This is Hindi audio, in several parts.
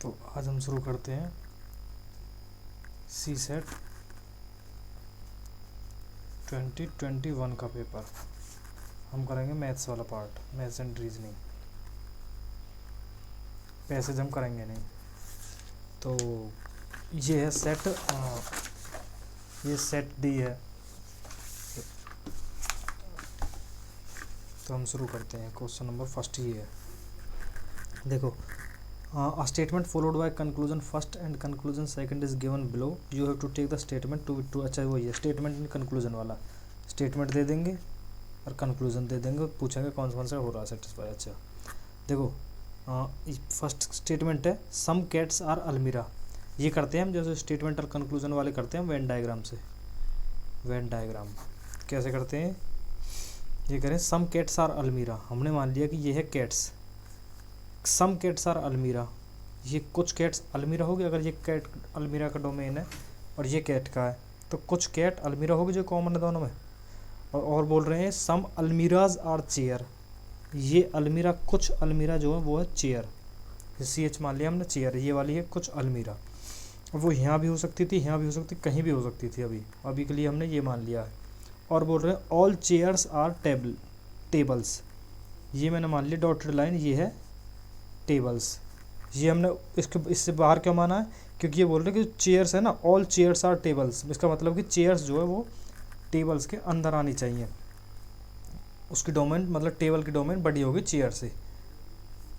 तो आज हम शुरू करते हैं सी सेट 2021 का पेपर। हम करेंगे मैथ्स वाला part, maths and reasoning. Passage हम करेंगे नहीं। तो ये है सेट, ये सेट डी है। तो हम शुरू करते हैं। क्वेश्चन नंबर फर्स्ट ये है, देखो। A statement followed by conclusion first and conclusion second is given below. You have to take the statement to अच्छा वही है स्टेटमेंट एंड कंक्लूजन वाला। स्टेटमेंट दे देंगे और कंक्लूजन दे देंगे, पूछेंगे कौन सा हो रहा है सेटिस्फाई। अच्छा देखो, फर्स्ट स्टेटमेंट है सम कैट्स आर अलमीरा। ये करते हैं हम जैसे स्टेटमेंट और कंक्लूजन वाले करते हैं हम वेन डायग्राम से। वेन डायग्राम कैसे करते हैं, ये करें सम कैट्स आर अलमीरा। हमने मान लिया कि ये है कैट्स, सम कैट्स आर अलमीरा। ये कुछ कैट्स अलमीरा होगी। अगर ये कैट अलमीरा का डोमेन है और ये कैट का है तो कुछ कैट अलमीरा होगी जो कॉमन है दोनों में। और बोल रहे हैं सम अलमीराज आर चेयर। ये अलमीरा, कुछ अलमीरा जो है वो है चेयर। सी एच मान लिया हमने चेयर, ये वाली है कुछ अलमीरा। वो यहाँ भी हो सकती थी, यहाँ भी हो सकती, कहीं भी हो सकती थी। अभी के लिए हमने ये मान लिया है। और बोल रहे हैं ऑल चेयर्स आर टेबल्स। ये मैंने मान लिया डॉटेड लाइन, ये है टेबल्स। ये हमने इससे बाहर क्यों माना है, क्योंकि ये बोल रहे हैं कि चेयर्स है ना, ऑल चेयर्स आर टेबल्स। इसका मतलब कि चेयर्स जो है वो टेबल्स के अंदर आनी चाहिए। उसकी डोमेन मतलब टेबल की डोमेन बड़ी होगी चेयर से।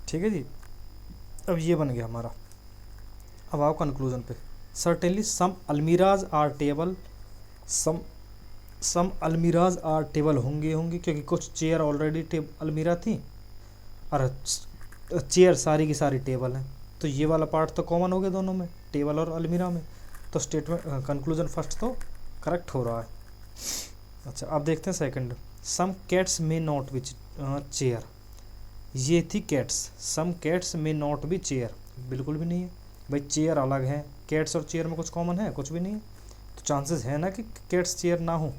ठीक है जी। अब ये बन गया हमारा। अब आओ कंक्लूजन पे। Certainly some almirahs are table. Some almirahs are table होंगे क्योंकि कुछ चेयर ऑलरेडी अलमीरा थी और चेयर सारी की सारी टेबल हैं। तो ये वाला पार्ट तो कॉमन हो गया दोनों में, टेबल और अलमीरा में। तो स्टेटमेंट कंक्लूजन फर्स्ट तो करेक्ट हो रहा है। अच्छा अब देखते हैं second. Some cats may not be chair. ये थी cats, some cats may not be chair. बिल्कुल भी नहीं है भाई, चेयर अलग है। कैट्स और चेयर में कुछ कॉमन है? कुछ भी नहीं है। तो चांसेस है ना कि कैट्स चेयर ना हो।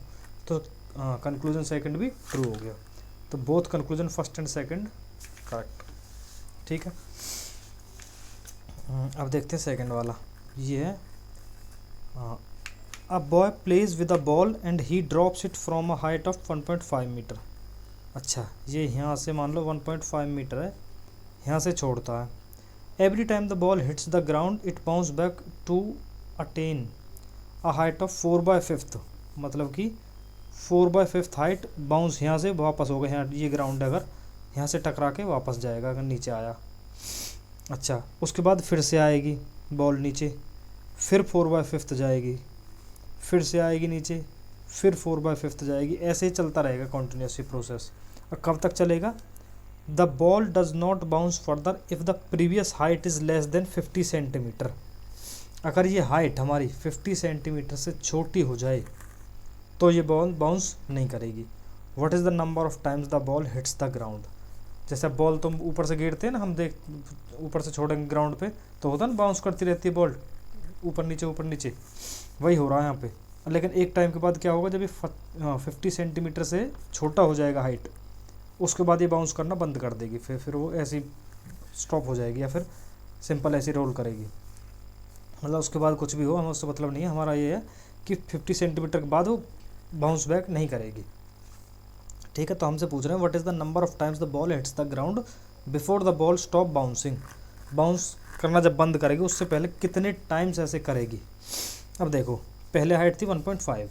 तो कंक्लूजन सेकंड भी ट्रू हो गया। तो both conclusion first and second correct. ठीक है। अब देखते हैं सेकंड वाला। ये है a boy plays with a ball and he drops it from a height of 1.5 metre. अच्छा ये यहाँ से मान लो 1.5 मीटर है, यहाँ से छोड़ता है। Every time the ball hits the ground it bounce back to attain a height of 4/5। मतलब कि 4/5 हाइट बाउंस यहाँ से वापस होगा। यहाँ ये ग्राउंड अगर यहाँ से टकरा के वापस जाएगा अगर नीचे आया। अच्छा उसके बाद फिर से आएगी बॉल नीचे, फिर 4/5 जाएगी, फिर से आएगी नीचे, फिर 4/5 जाएगी। ऐसे ही चलता रहेगा कॉन्टिन्यूसली प्रोसेस। और कब तक चलेगा? The ball does not bounce further if the previous height is less than 50 centimetre. अगर ये हाइट हमारी 50 सेंटीमीटर से छोटी हो जाए तो ये बॉल बाउंस नहीं करेगी। What is the number of times the ball hits the ground. जैसे बॉल तुम ऊपर से गिरते हैं ना, हम देख ऊपर से छोड़ेंगे ग्राउंड पे तो होता है ना बाउंस करती रहती है बॉल ऊपर नीचे, वही हो रहा है यहाँ पे। लेकिन एक टाइम के बाद क्या होगा, जब ये 50 सेंटीमीटर से छोटा हो जाएगा हाइट, उसके बाद ये बाउंस करना बंद कर देगी। फिर वो ऐसी स्टॉप हो जाएगी या फिर सिंपल ऐसी रोल करेगी। मतलब उसके बाद कुछ भी हो हमें उससे मतलब नहीं है। हमारा ये है कि 50 सेंटीमीटर के बाद वो बाउंस बैक नहीं करेगी। ठीक है। तो हमसे पूछ रहे हैं what is the number of times the ball hits the ground before the ball stop bouncing. Bounce करना जब बंद करेगी उससे पहले कितने टाइम्स ऐसे करेगी। अब देखो पहले हाइट थी 1.5,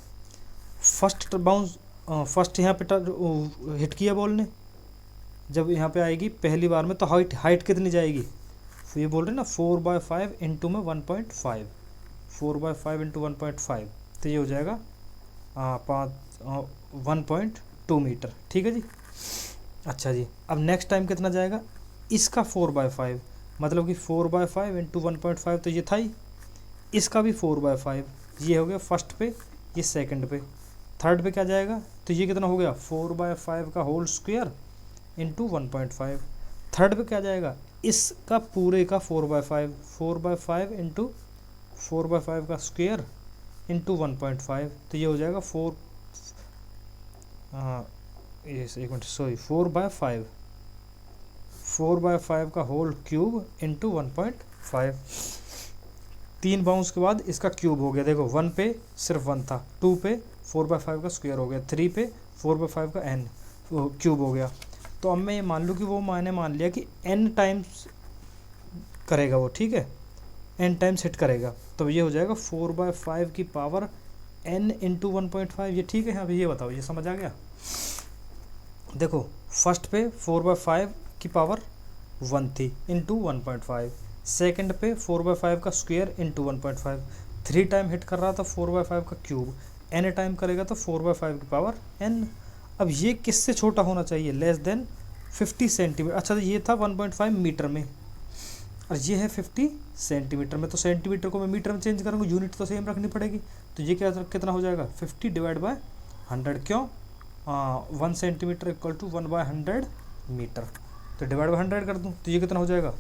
फर्स्ट बाउंस फर्स्ट यहाँ पे हिट किया बॉल ने, जब यहाँ पे आएगी पहली बार में तो हाइट कितनी जाएगी? ये बोल रहे हैं ना 4/5 इंटू में 1.5, 4/5 इंटू 1.5 तो ये हो जाएगा 1.2 मीटर। ठीक है जी। अच्छा जी अब नेक्स्ट टाइम कितना जाएगा? इसका 4/5, मतलब कि 4/5 इंटू 1.5 तो ये था ही। इसका भी 4/5, ये हो गया फर्स्ट पे, ये सेकंड पे। थर्ड पे क्या जाएगा? तो ये कितना हो गया 4/5 का होल स्क्वायर इंटू 1.5। थर्ड पे क्या जाएगा? इसका पूरे का 4/5, 4/5 इंटू 4/5 का स्क्वायर इंटू 1.5 तो ये हो जाएगा 4/5 का होल क्यूब इंटू 1.5। 5। 3 बाउंस के बाद इसका क्यूब हो गया, देखो 1 पे सिर्फ 1 था, 2 पे 4/5 का स्क्वायर हो गया, 3 पे 4/5 का n क्यूब हो गया। तो अब मैं ये मान लूँ कि वो मैंने मान लिया कि n टाइम्स करेगा वो, ठीक है, n टाइम्स हिट करेगा, तो ये हो जाएगा 4/5 की पावर n इंटू 1.5। ये ठीक है। यहाँ पे ये बताओ, ये समझ आ गया? देखो फर्स्ट पे 4/5 की पावर 1 थी इंटू 1.5, सेकेंड पे 4/5 का स्क्वायर इंटू 1.5, 3 टाइम हिट कर रहा था 4/5 का क्यूब, n टाइम करेगा तो 4/5 की पावर n। अब ये किससे छोटा होना चाहिए? Less than 50 centimetre. अच्छा तो ये था 1.5 मीटर में और ये है 50 सेंटीमीटर में, तो सेंटीमीटर को मैं मीटर में चेंज करूँगा, यूनिट तो सेम रखनी पड़ेगी। तो ये क्या कितना हो जाएगा? 50 डिवाइड बाय 100। क्यों? 1 सेंटीमीटर इक्वल टू 1/100 मीटर। तो डिवाइड बाय 100 कर दूँ तो ये कितना हो जाएगा?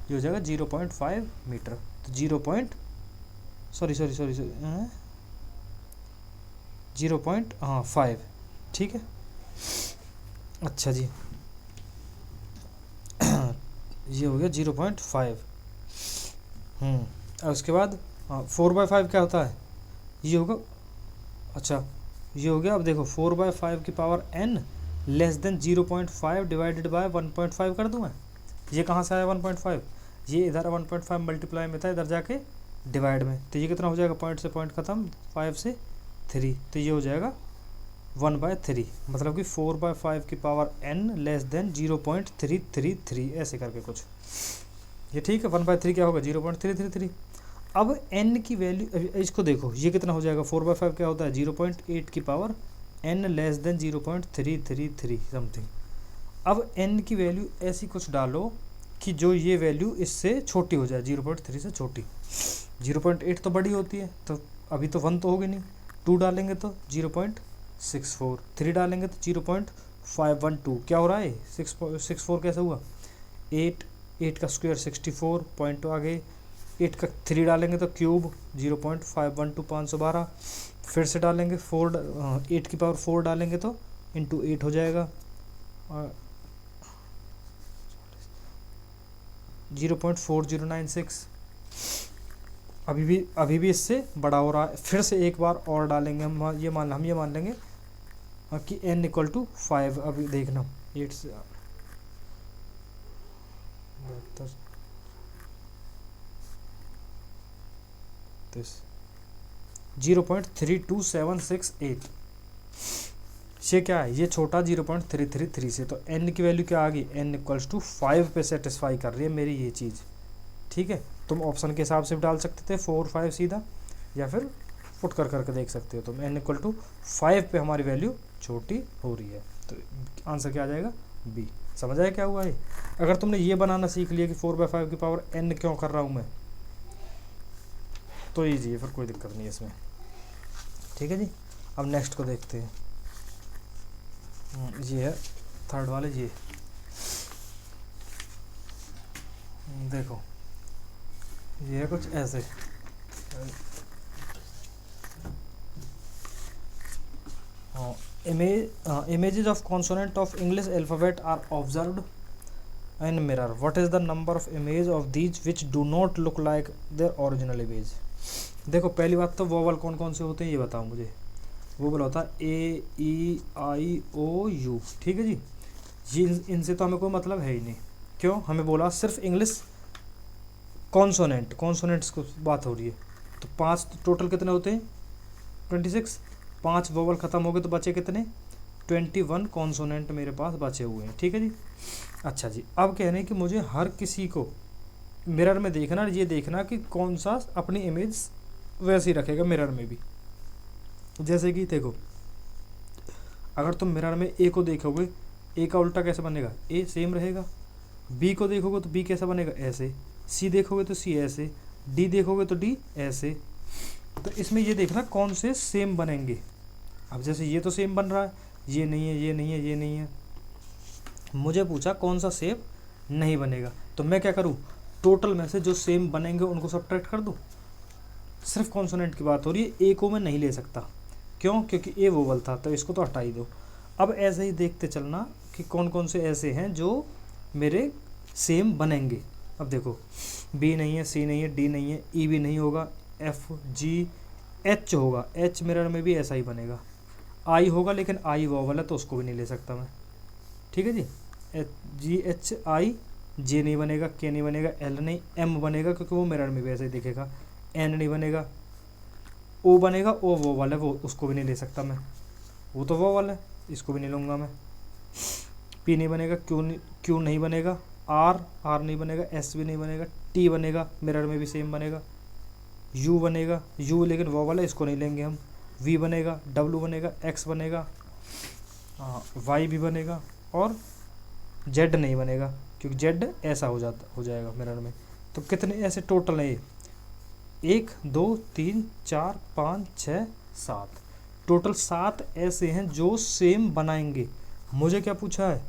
ये हो जाएगा 0.5 मीटर। तो 0.5, ठीक है। अच्छा जी ये हो गया 0.5। और उसके बाद 4/5 क्या होता है? ये होगा, अच्छा ये हो गया। अब देखो 4/5 की power n less than 0.5 divided by 1.5 कर दूँ मैं। ये कहाँ से आया 1.5? ये इधर 1.5 मल्टीप्लाई में था, इधर जाके डिवाइड में, तो ये कितना हो जाएगा? पॉइंट से पॉइंट खत्म, 5 से 3, तो ये हो जाएगा 1/3, मतलब कि 4/5 की पावर n लेस देन 0.333 ऐसे करके कुछ। ये ठीक है। 1/3 क्या होगा? 0.333। अब n की वैल्यू, इसको देखो ये कितना हो जाएगा? 4/5 क्या होता है? 0.8 की power n less than 0.333 something. अब n की वैल्यू ऐसी कुछ डालो कि जो ये वैल्यू इससे छोटी हो जाए, 0.3 से छोटी। 0.8 तो बड़ी होती है, तो अभी तो 1 तो होगी नहीं। 2 डालेंगे तो 0.64, 3 डालेंगे तो 0.512। क्या हो रहा है? 6.64 कैसे हुआ? 8 का स्क्वायर 64, पॉइंट तो आ गए। 8 का 3 डालेंगे तो क्यूब 0.512 512। फिर से डालेंगे 8 की पावर 4 डालेंगे तो इंटू 8 हो जाएगा 0.4096। अभी भी इससे बड़ा हो रहा है। फिर से एक बार और डालेंगे हम ये मान लेंगे कि n इक्वल टू 5। अभी देखना 8 से 0.32768। ये क्या है? ये छोटा 0.333 से, तो n की वैल्यू क्या आ गई? n इक्वल्स टू 5 पे सेटिस्फाई कर रही है मेरी ये चीज़, ठीक है। तुम ऑप्शन के हिसाब से भी डाल सकते थे 4 5 सीधा, या फिर पुट करके देख सकते हो तुम। n इक्वल टू 5 पे हमारी वैल्यू छोटी हो रही है, तो आंसर क्या आ जाएगा? बी। समझ आया क्या हुआ है? अगर तुमने ये बनाना सीख लिया कि 4/5 की पावर n क्यों कर रहा हूँ मैं, तो ईजी है, फिर कोई दिक्कत नहीं है इसमें, ठीक है जी। अब नेक्स्ट को देखते हैं। ये है थर्ड वाले। ये देखो ये है कुछ ऐसे। images of consonant of English alphabet are observed in mirror. What is the number of images of these which do not look like their original image? देखो पहली बात तो वोवल कौन कौन से होते हैं ये बताओ मुझे। वोवल होता है ए ई आई ओ यू, ठीक है जी। ये इनसे तो हमें कोई मतलब है ही नहीं। क्यों? हमें बोला सिर्फ इंग्लिश कॉन्सोनेंट्स को बात हो रही है। तो 5 टोटल कितने होते हैं? 26। 5 वोवल ख़त्म हो गए तो बचे कितने? 21 कॉन्सोनेंट मेरे पास बचे हुए हैं, ठीक है जी। अच्छा जी, अब कह रहे हैं कि मुझे हर किसी को मिरर में देखना, ये देखना कि कौन सा अपनी इमेज वैसी रखेगा मिरर में भी। जैसे कि देखो अगर तुम मिरर में ए को देखोगे, ए का उल्टा कैसे बनेगा? ए सेम रहेगा। बी को देखोगे तो बी कैसा बनेगा? ऐसे। सी देखोगे तो सी ऐसे। डी देखोगे तो डी ऐसे। तो इसमें ये देखना कौन से सेम बनेंगे। अब जैसे ये तो सेम बन रहा है, ये नहीं है, ये नहीं है, ये नहीं है। मुझे पूछा कौन सा सेम नहीं बनेगा, तो मैं क्या करूँ? टोटल में से जो सेम बनेंगे उनको सब्ट्रैक्ट कर दूँ। सिर्फ कॉन्सोनेंट की बात हो रही है, ए को मैं नहीं ले सकता। क्यों? क्योंकि ए वोवल था, तो इसको तो हटा ही दो। अब ऐसे ही देखते चलना कि कौन कौन से ऐसे हैं जो मेरे सेम बनेंगे। अब देखो बी नहीं है, सी नहीं है, डी नहीं है, ई भी नहीं होगा, एफ जी एच होगा, एच मिरर में भी ऐसा ही बनेगा, आई होगा लेकिन आई वॉवल है तो उसको भी नहीं ले सकता मैं, ठीक है जी। एच जी एच आई, जे नहीं बनेगा, के नहीं बनेगा, एल नहीं, एम बनेगा क्योंकि वो मिरर में भी ऐसे ही दिखेगा, एन नहीं बनेगा, ओ बनेगा, ओ वॉवल है वो उसको भी नहीं ले सकता मैं, वो तो वॉवल है इसको भी नहीं लूँगा मैं। पी नहीं बनेगा, क्यू नहीं बनेगा, आर नहीं बनेगा, एस भी नहीं बनेगा, टी बनेगा, मिरर में भी सेम बनेगा, यू बनेगा, यू लेकिन वॉवल है इसको नहीं लेंगे हम, वी बनेगा, डब्ल्यू बनेगा, एक्स बनेगा, वाई भी बनेगा, और जेड नहीं बनेगा क्योंकि जेड ऐसा हो जाएगा मिरर में। तो कितने ऐसे टोटल है ये, 1 2 3 4 5 6 7, टोटल 7 ऐसे हैं जो सेम बनाएंगे। मुझे क्या पूछा है,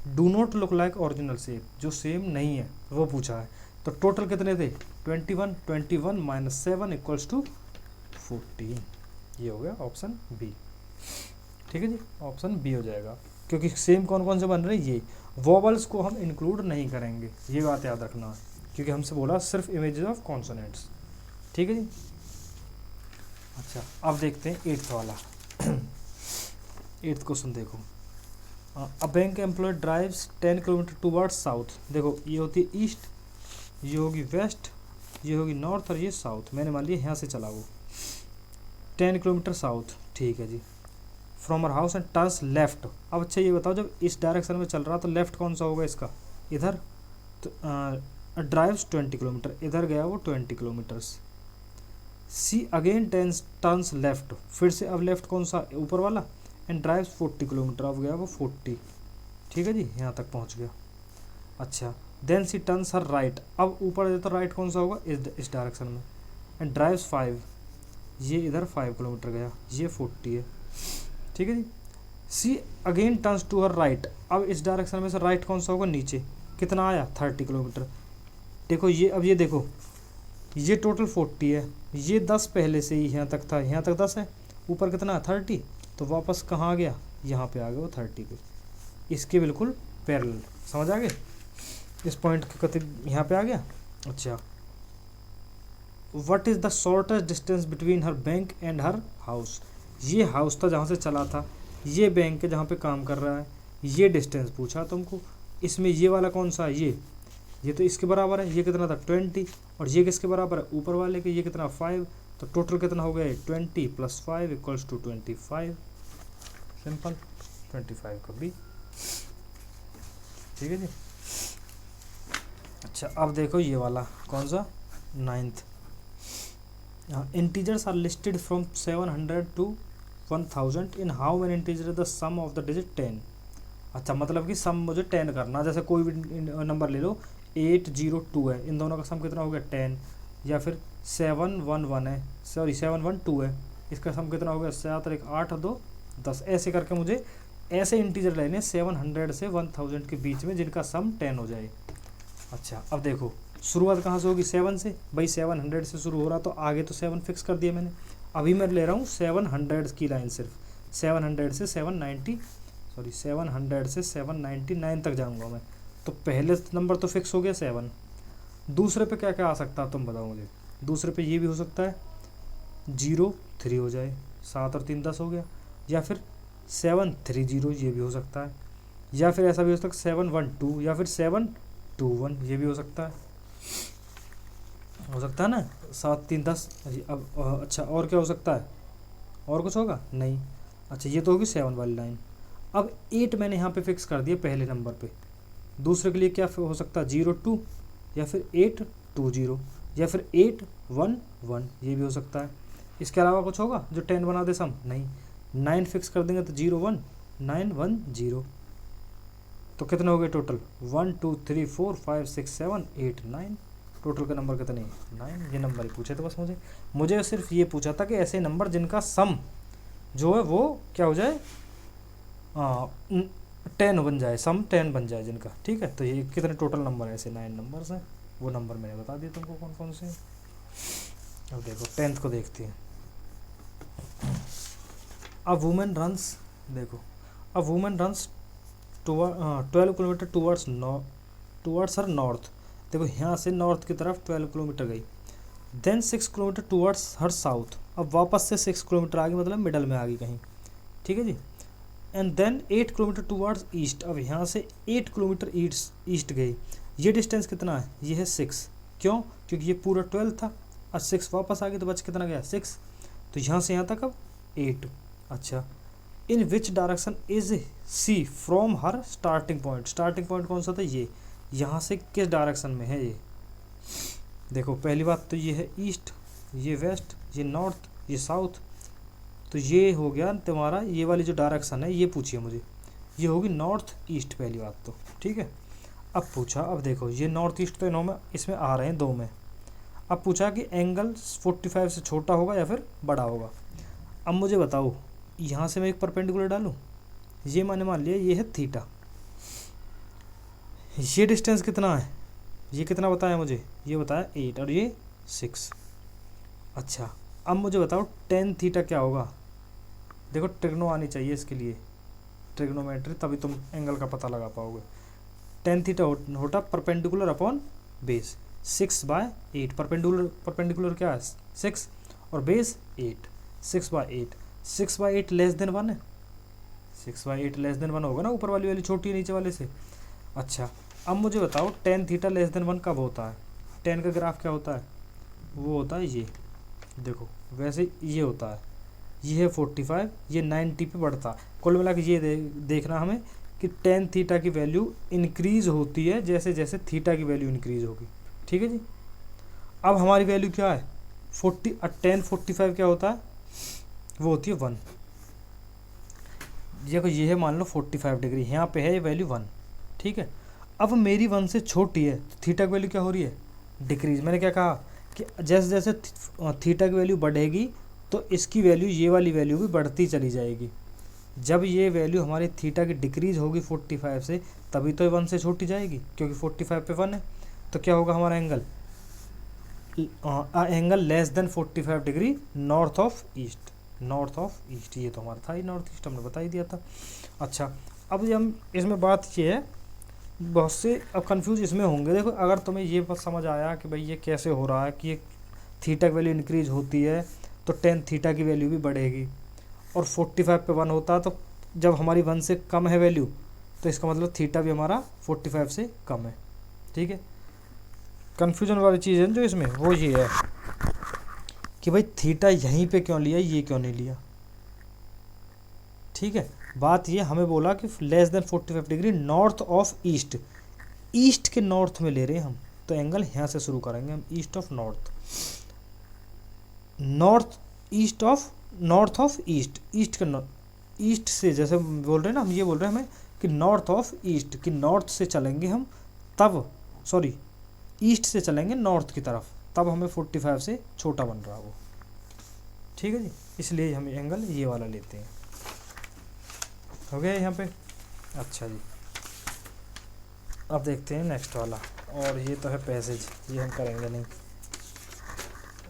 do not look like original shape, जो सेम नहीं है वो पूछा है। तो टोटल कितने थे 21, 21 माइनस 7 इक्वल्स टू 14, ये हो गया ऑप्शन बी, ठीक है जी, ऑप्शन बी हो जाएगा। क्योंकि सेम कौन कौन से बन रहे हैं, ये वॉवल्स को हम इंक्लूड नहीं करेंगे, ये बात याद रखना है, क्योंकि हमसे बोला सिर्फ इमेजेस ऑफ कॉन्सोनेंट्स, ठीक है जी। अच्छा अब देखते हैं 8th वाला 8th क्वेश्चन देखो, a bank employ drives 10 kilometre towards south, देखो ये होती है ईस्ट, ये होगी वेस्ट, ये होगी नॉर्थ और ये साउथ, मैंने मान लिया यहाँ से चला वो 10 किलोमीटर साउथ, ठीक है जी, from our house and turns left. अब अच्छा ये बताओ जब इस डायरेक्शन में चल रहा तो लेफ्ट कौन सा होगा इसका, इधर, तो ड्राइव्स 20 किलोमीटर, इधर गया वो 20 किलोमीटर्स, सी अगेन टर्न्स लेफ्ट, फिर से अब लेफ्ट कौन सा ऊपर वाला, एंड ड्राइव्स 40 किलोमीटर, अब गया वो 40, ठीक है जी, यहाँ तक पहुँच गया। अच्छा देन सी टर्न्स हर राइट, अब ऊपर है तो राइट कौन सा होगा इस डायरेक्शन में, एंड ड्राइव्स 5, ये इधर 5 किलोमीटर गया, ये 40 है, ठीक है जी। She again turns to her right, अब इस डायरेक्शन में से राइट कौन सा होगा नीचे, कितना आया 30 किलोमीटर, देखो ये अब ये देखो ये टोटल 40 है, ये 10 पहले से ही यहाँ तक था, यहाँ तक 10 है, ऊपर कितना है 30, तो वापस कहाँ आ गया, यहाँ पे आ गया वो 30 पे, इसके बिल्कुल पैरेलल, समझ आ गए, इस पॉइंट के करीब यहाँ पे आ गया। अच्छा what is the shortest distance between her bank and her house, ये हाउस था जहाँ से चला था, ये बैंक है जहाँ पे काम कर रहा है, ये डिस्टेंस पूछा तुमको, इसमें ये वाला कौन सा है, ये तो इसके बराबर है, ये कितना था 20, और ये किसके बराबर है ऊपर वाले के, ये कितना 5, तो टोटल कितना हो गया 20 + 5 इक्वल्स टू 25, सिंपल 25 का भी, ठीक है जी। अच्छा अब देखो ये वाला कौन सा 9th, integers are listed from 700 to 1000 in how many integer the sum of the digit 10। अच्छा मतलब कि सम मुझे 10 करना, जैसे कोई भी नंबर ले लो 802 है, इन दोनों का सम कितना हो गया 10, या फिर 711 है, सॉरी 712 है, इसका सम कितना हो गया 7 और 1 8 और 2 10, ऐसे करके मुझे ऐसे इंटीजर लेने 700 से 1000 के बीच में जिनका सम 10 हो जाए। अच्छा अब देखो शुरुआत कहाँ से होगी 7 से, भाई 700 से शुरू हो रहा तो आगे तो 7 फिक्स कर दिया मैंने, अभी मैं ले रहा हूँ 700 की लाइन, सिर्फ 700 से 790 सॉरी 700 से 799 तक जाऊँगा मैं, तो पहले नंबर तो फिक्स हो गया 7, दूसरे पे क्या क्या आ सकता है तुम बताओ मुझे, दूसरे पे ये भी हो सकता है 03 हो जाए, 7 और 3 10 हो गया, या फिर 730 ये भी हो सकता है, या फिर ऐसा भी हो सकता है 712 या फिर 721 ये भी हो सकता है ना, 7 3 10। अब अच्छा और क्या हो सकता है, और कुछ होगा नहीं, अच्छा ये तो होगी 7 वाली लाइन। अब 8 मैंने यहाँ पे फिक्स कर दिया पहले नंबर पे, दूसरे के लिए क्या हो सकता है 02 या फिर 820 या फिर 811 ये भी हो सकता है। इसके अलावा कुछ होगा जो 10 बना दे सम, नहीं। 9 फिक्स कर देंगे तो 01 910, तो कितने हो गए टोटल 1 2 3 4 5 6 7 8 9, टोटल का नंबर कितने 9, ये नंबर ही पूछे थे बस मुझे सिर्फ ये पूछा था कि ऐसे नंबर जिनका सम जो है वो क्या हो जाए 10 बन जाए, सम 10 बन जाए जिनका, ठीक है। तो ये कितने टोटल नंबर है, ऐसे 9 नंबर्स हैं, वो नंबर मैंने बता दिए तुमको कौन कौन से। अब देखो 10th को देखते हैं, अ वुमेन रन्स, देखो a women runs 12 kilometre towards her north देखो यहाँ से नॉर्थ की तरफ 12 किलोमीटर गई, then 6 kilometre towards her south, अब वापस से 6 किलोमीटर आगे, मतलब मिडल में आ गई कहीं, ठीक है जी। And then 8 kilometre towards east, अब यहाँ से 8 किलोमीटर ईस्ट गई। ये डिस्टेंस कितना है, ये है 6, क्यों, क्योंकि ये पूरा 12 था और 6 वापस आ गई तो बच कितना गया 6, तो यहाँ से यहाँ तक अब 8। अच्छा, in which direction is she from her starting point, starting point कौन सा था, ये यहाँ से किस डायरेक्शन में है ये, देखो पहली बात तो ये है ईस्ट, ये वेस्ट, ये नॉर्थ, ये साउथ, तो ये हो गया तुम्हारा, ये वाली जो डायरेक्शन है ये पूछिए मुझे, ये होगी नॉर्थ ईस्ट पहली बात तो, ठीक है। अब पूछा, अब देखो ये नॉर्थ ईस्ट तो इनों में इसमें आ रहे हैं दो में, अब पूछा कि एंगल 45 से छोटा होगा या फिर बड़ा होगा। अब मुझे बताओ, यहाँ से मैं एक परपेंडिकुलर डालूँ, ये मैंने मान लिया ये है थीटा, ये डिस्टेंस कितना है, ये कितना बताया मुझे, ये बताया 8 और ये 6। अच्छा, अब मुझे बताओ टेन थीटा क्या होगा, देखो ट्रिग्नो आनी चाहिए इसके लिए, ट्रिग्नोमेट्री, तभी तुम एंगल का पता लगा पाओगे। टेन थीटा होता परपेंडिकुलर अपॉन बेस, 6/8, परपेंडिकुलर क्या है 6 और बेस 8, 6/8, 6/8 लेस देन 1 है, 6/8 लेस देन 1 होगा ना, ऊपर वाली वाली छोटी है नीचे वाले से। अच्छा, अब मुझे बताओ टेन थीटा लेस देन 1 कब होता है, टेन का ग्राफ क्या होता है, वो होता है ये, देखो वैसे ये होता है, ये है 45, ये 90 पे बढ़ता है। कुल मिला के ये देखना हमें कि टेन थीटा की वैल्यू इंक्रीज होती है जैसे जैसे थीटा की वैल्यू इंक्रीज होगी, ठीक है जी। अब हमारी वैल्यू क्या है 40, टेन 45 क्या होता है, वो होती है 1, देखो ये है मान लो 45 डिग्री, यहाँ पे है ये वैल्यू 1, ठीक है। अब मेरी 1 से छोटी है तो थीटा की वैल्यू क्या हो रही है, डिक्रीज। मैंने क्या कहा कि जैसे जैसे थीटा की वैल्यू बढ़ेगी तो इसकी वैल्यू, ये वाली वैल्यू भी बढ़ती चली जाएगी। जब ये वैल्यू हमारी थीटा की डिक्रीज होगी 45 से, तभी तो 1 से छोटी जाएगी, क्योंकि 45 पे 1 है, तो क्या होगा हमारा angle, angle less than 45 degree north of east, north of east, ये तो हमारा था ही नॉर्थ ईस्ट, हमने बता ही दिया था। अच्छा, अब ये हम इसमें बात ये है, बहुत से अब कंफ्यूज इसमें होंगे। देखो अगर तुम्हें ये बात समझ आया कि भाई ये कैसे हो रहा है कि ये थीटा की वैल्यू इंक्रीज होती है तो टेन थीटा की वैल्यू भी बढ़ेगी, और 45 पे 1 होता है, तो जब हमारी 1 से कम है वैल्यू तो इसका मतलब थीटा भी हमारा 45 से कम है, ठीक है। कन्फ्यूजन वाली चीज़ है जो इसमें वो ये है कि भाई थीटा यहीं पे क्यों लिया, ये क्यों नहीं लिया, ठीक है। बात ये हमें बोला कि less than 45 degree north of east, east के नॉर्थ में ले रहे हैं हम, तो एंगल यहाँ से शुरू करेंगे हम, east of north, north east of north of east, east के ईस्ट से जैसे बोल रहे हैं ना, हम ये बोल रहे हैं हमें कि नॉर्थ ऑफ ईस्ट, कि नॉर्थ से चलेंगे हम तब, सॉरी ईस्ट से चलेंगे नॉर्थ की तरफ, तब हमें 45 से छोटा बन रहा वो, ठीक है जी। इसलिए हम एंगल ये वाला लेते हैं, हो गया यहाँ पे। अच्छा जी, अब देखते हैं नेक्स्ट वाला, और ये तो है पैसेज, ये हम करेंगे नहीं,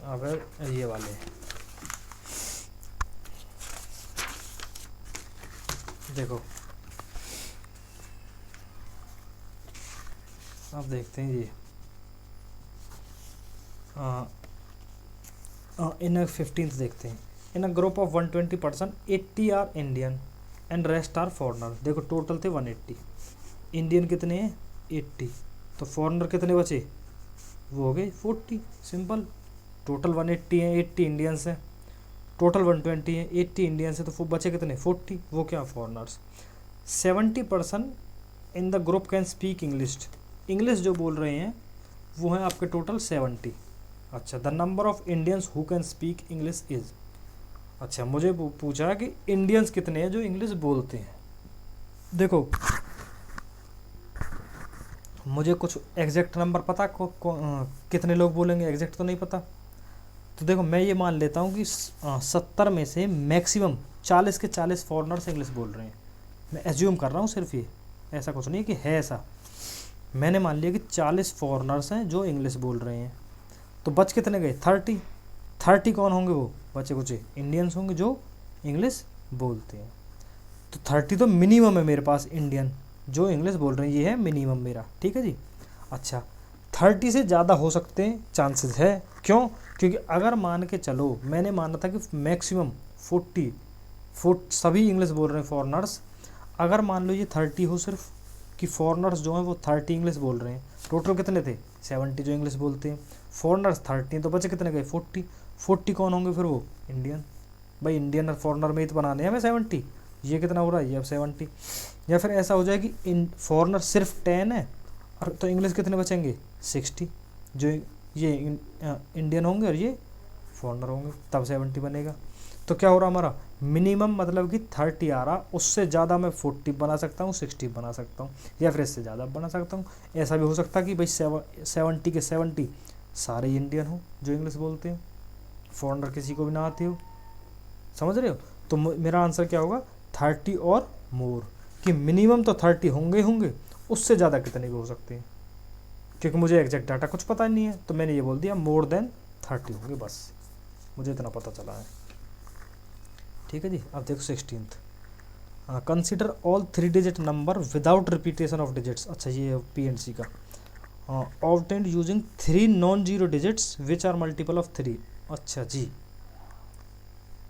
अब ये वाले देखो, अब देखते हैं ये इन 15th देखते हैं, in a group of 120 person 80 are Indian and rest are foreigner. देखो टोटल थे 180, इंडियन कितने हैं 80, तो फॉरनर कितने बचे, वो हो गए 40, सिंपल। टोटल 180 हैं, 80 इंडियंस हैं, टोटल 120 हैं, 80 इंडियंस हैं, तो बचे कितने 40, वो क्या foreigners. 70% in the group can speak English, English जो बोल रहे हैं वो हैं आपके टोटल 70। अच्छा, the number of Indians who can speak English is, अच्छा मुझे पूछा कि इंडियंस कितने हैं जो इंग्लिश बोलते हैं। देखो मुझे कुछ एग्जैक्ट नंबर पता कितने लोग बोलेंगे, एग्जैक्ट तो नहीं पता, तो देखो मैं ये मान लेता हूँ कि 70 में से मैक्सिमम 40 के 40 फॉरेनर्स इंग्लिश बोल रहे हैं। मैं एज्यूम कर रहा हूँ सिर्फ, ये ऐसा कुछ नहीं है कि है ऐसा, मैंने मान लिया कि 40 फॉरेनर्स हैं जो इंग्लिश बोल रहे हैं, तो बच कितने गए 30 कौन होंगे, वो बचे कुछ इंडियंस होंगे जो इंग्लिश बोलते हैं। तो 30 तो मिनिमम है मेरे पास इंडियन जो इंग्लिश बोल रहे हैं, ये है मिनिमम मेरा, ठीक है जी। अच्छा 30 से ज़्यादा हो सकते हैं, चांसेस है। क्यों? क्योंकि अगर मान के चलो, मैंने माना था कि मैक्सिमम 40 सभी इंग्लिश बोल रहे हैं फॉरेनर्स, अगर मान लो ये 30 हो सिर्फ, कि फॉरेनर्स जो हैं वो 30 इंग्लिश बोल रहे हैं, टोटल कितने थे 70 जो इंग्लिश बोलते हैं, फॉरेनर्स 30, तो बचे कितने गए 40 कौन होंगे फिर? वो इंडियन। भाई इंडियन और फॉरेनर में ही तो बनाने हैं हमें 70, ये कितना हो रहा है, ये अब 70। या फिर ऐसा हो जाए कि इन फॉरेनर सिर्फ 10 है, और तो इंग्लिश कितने बचेंगे 60, जो ये इंडियन होंगे और ये फॉरेनर होंगे, तब 70 बनेगा। तो क्या हो रहा हमारा, मिनिमम मतलब कि 30 आ रहा, उससे ज़्यादा मैं 40 बना सकता हूँ, 60 बना सकता हूँ, या फिर इससे ज़्यादा बना सकता हूँ। ऐसा भी हो सकता है कि भाई 70 के 70 सारे इंडियन हो जो इंग्लिश बोलते हैं, फॉरेनर किसी को भी ना आती हो। समझ रहे हो? तो मेरा आंसर क्या होगा, 30 और मोर, कि मिनिमम तो 30 होंगे, उससे ज़्यादा कितने भी हो सकते हैं, क्योंकि मुझे एग्जैक्ट डाटा कुछ पता नहीं है, तो मैंने ये बोल दिया मोर देन 30 होंगे, बस मुझे इतना पता चला है। ठीक है जी। अब देखो 16th, consider all 3 digit number without repetition of digits. अच्छा, ये PNC का, obtained using 3 non zero digits which are multiple of 3। अच्छा जी,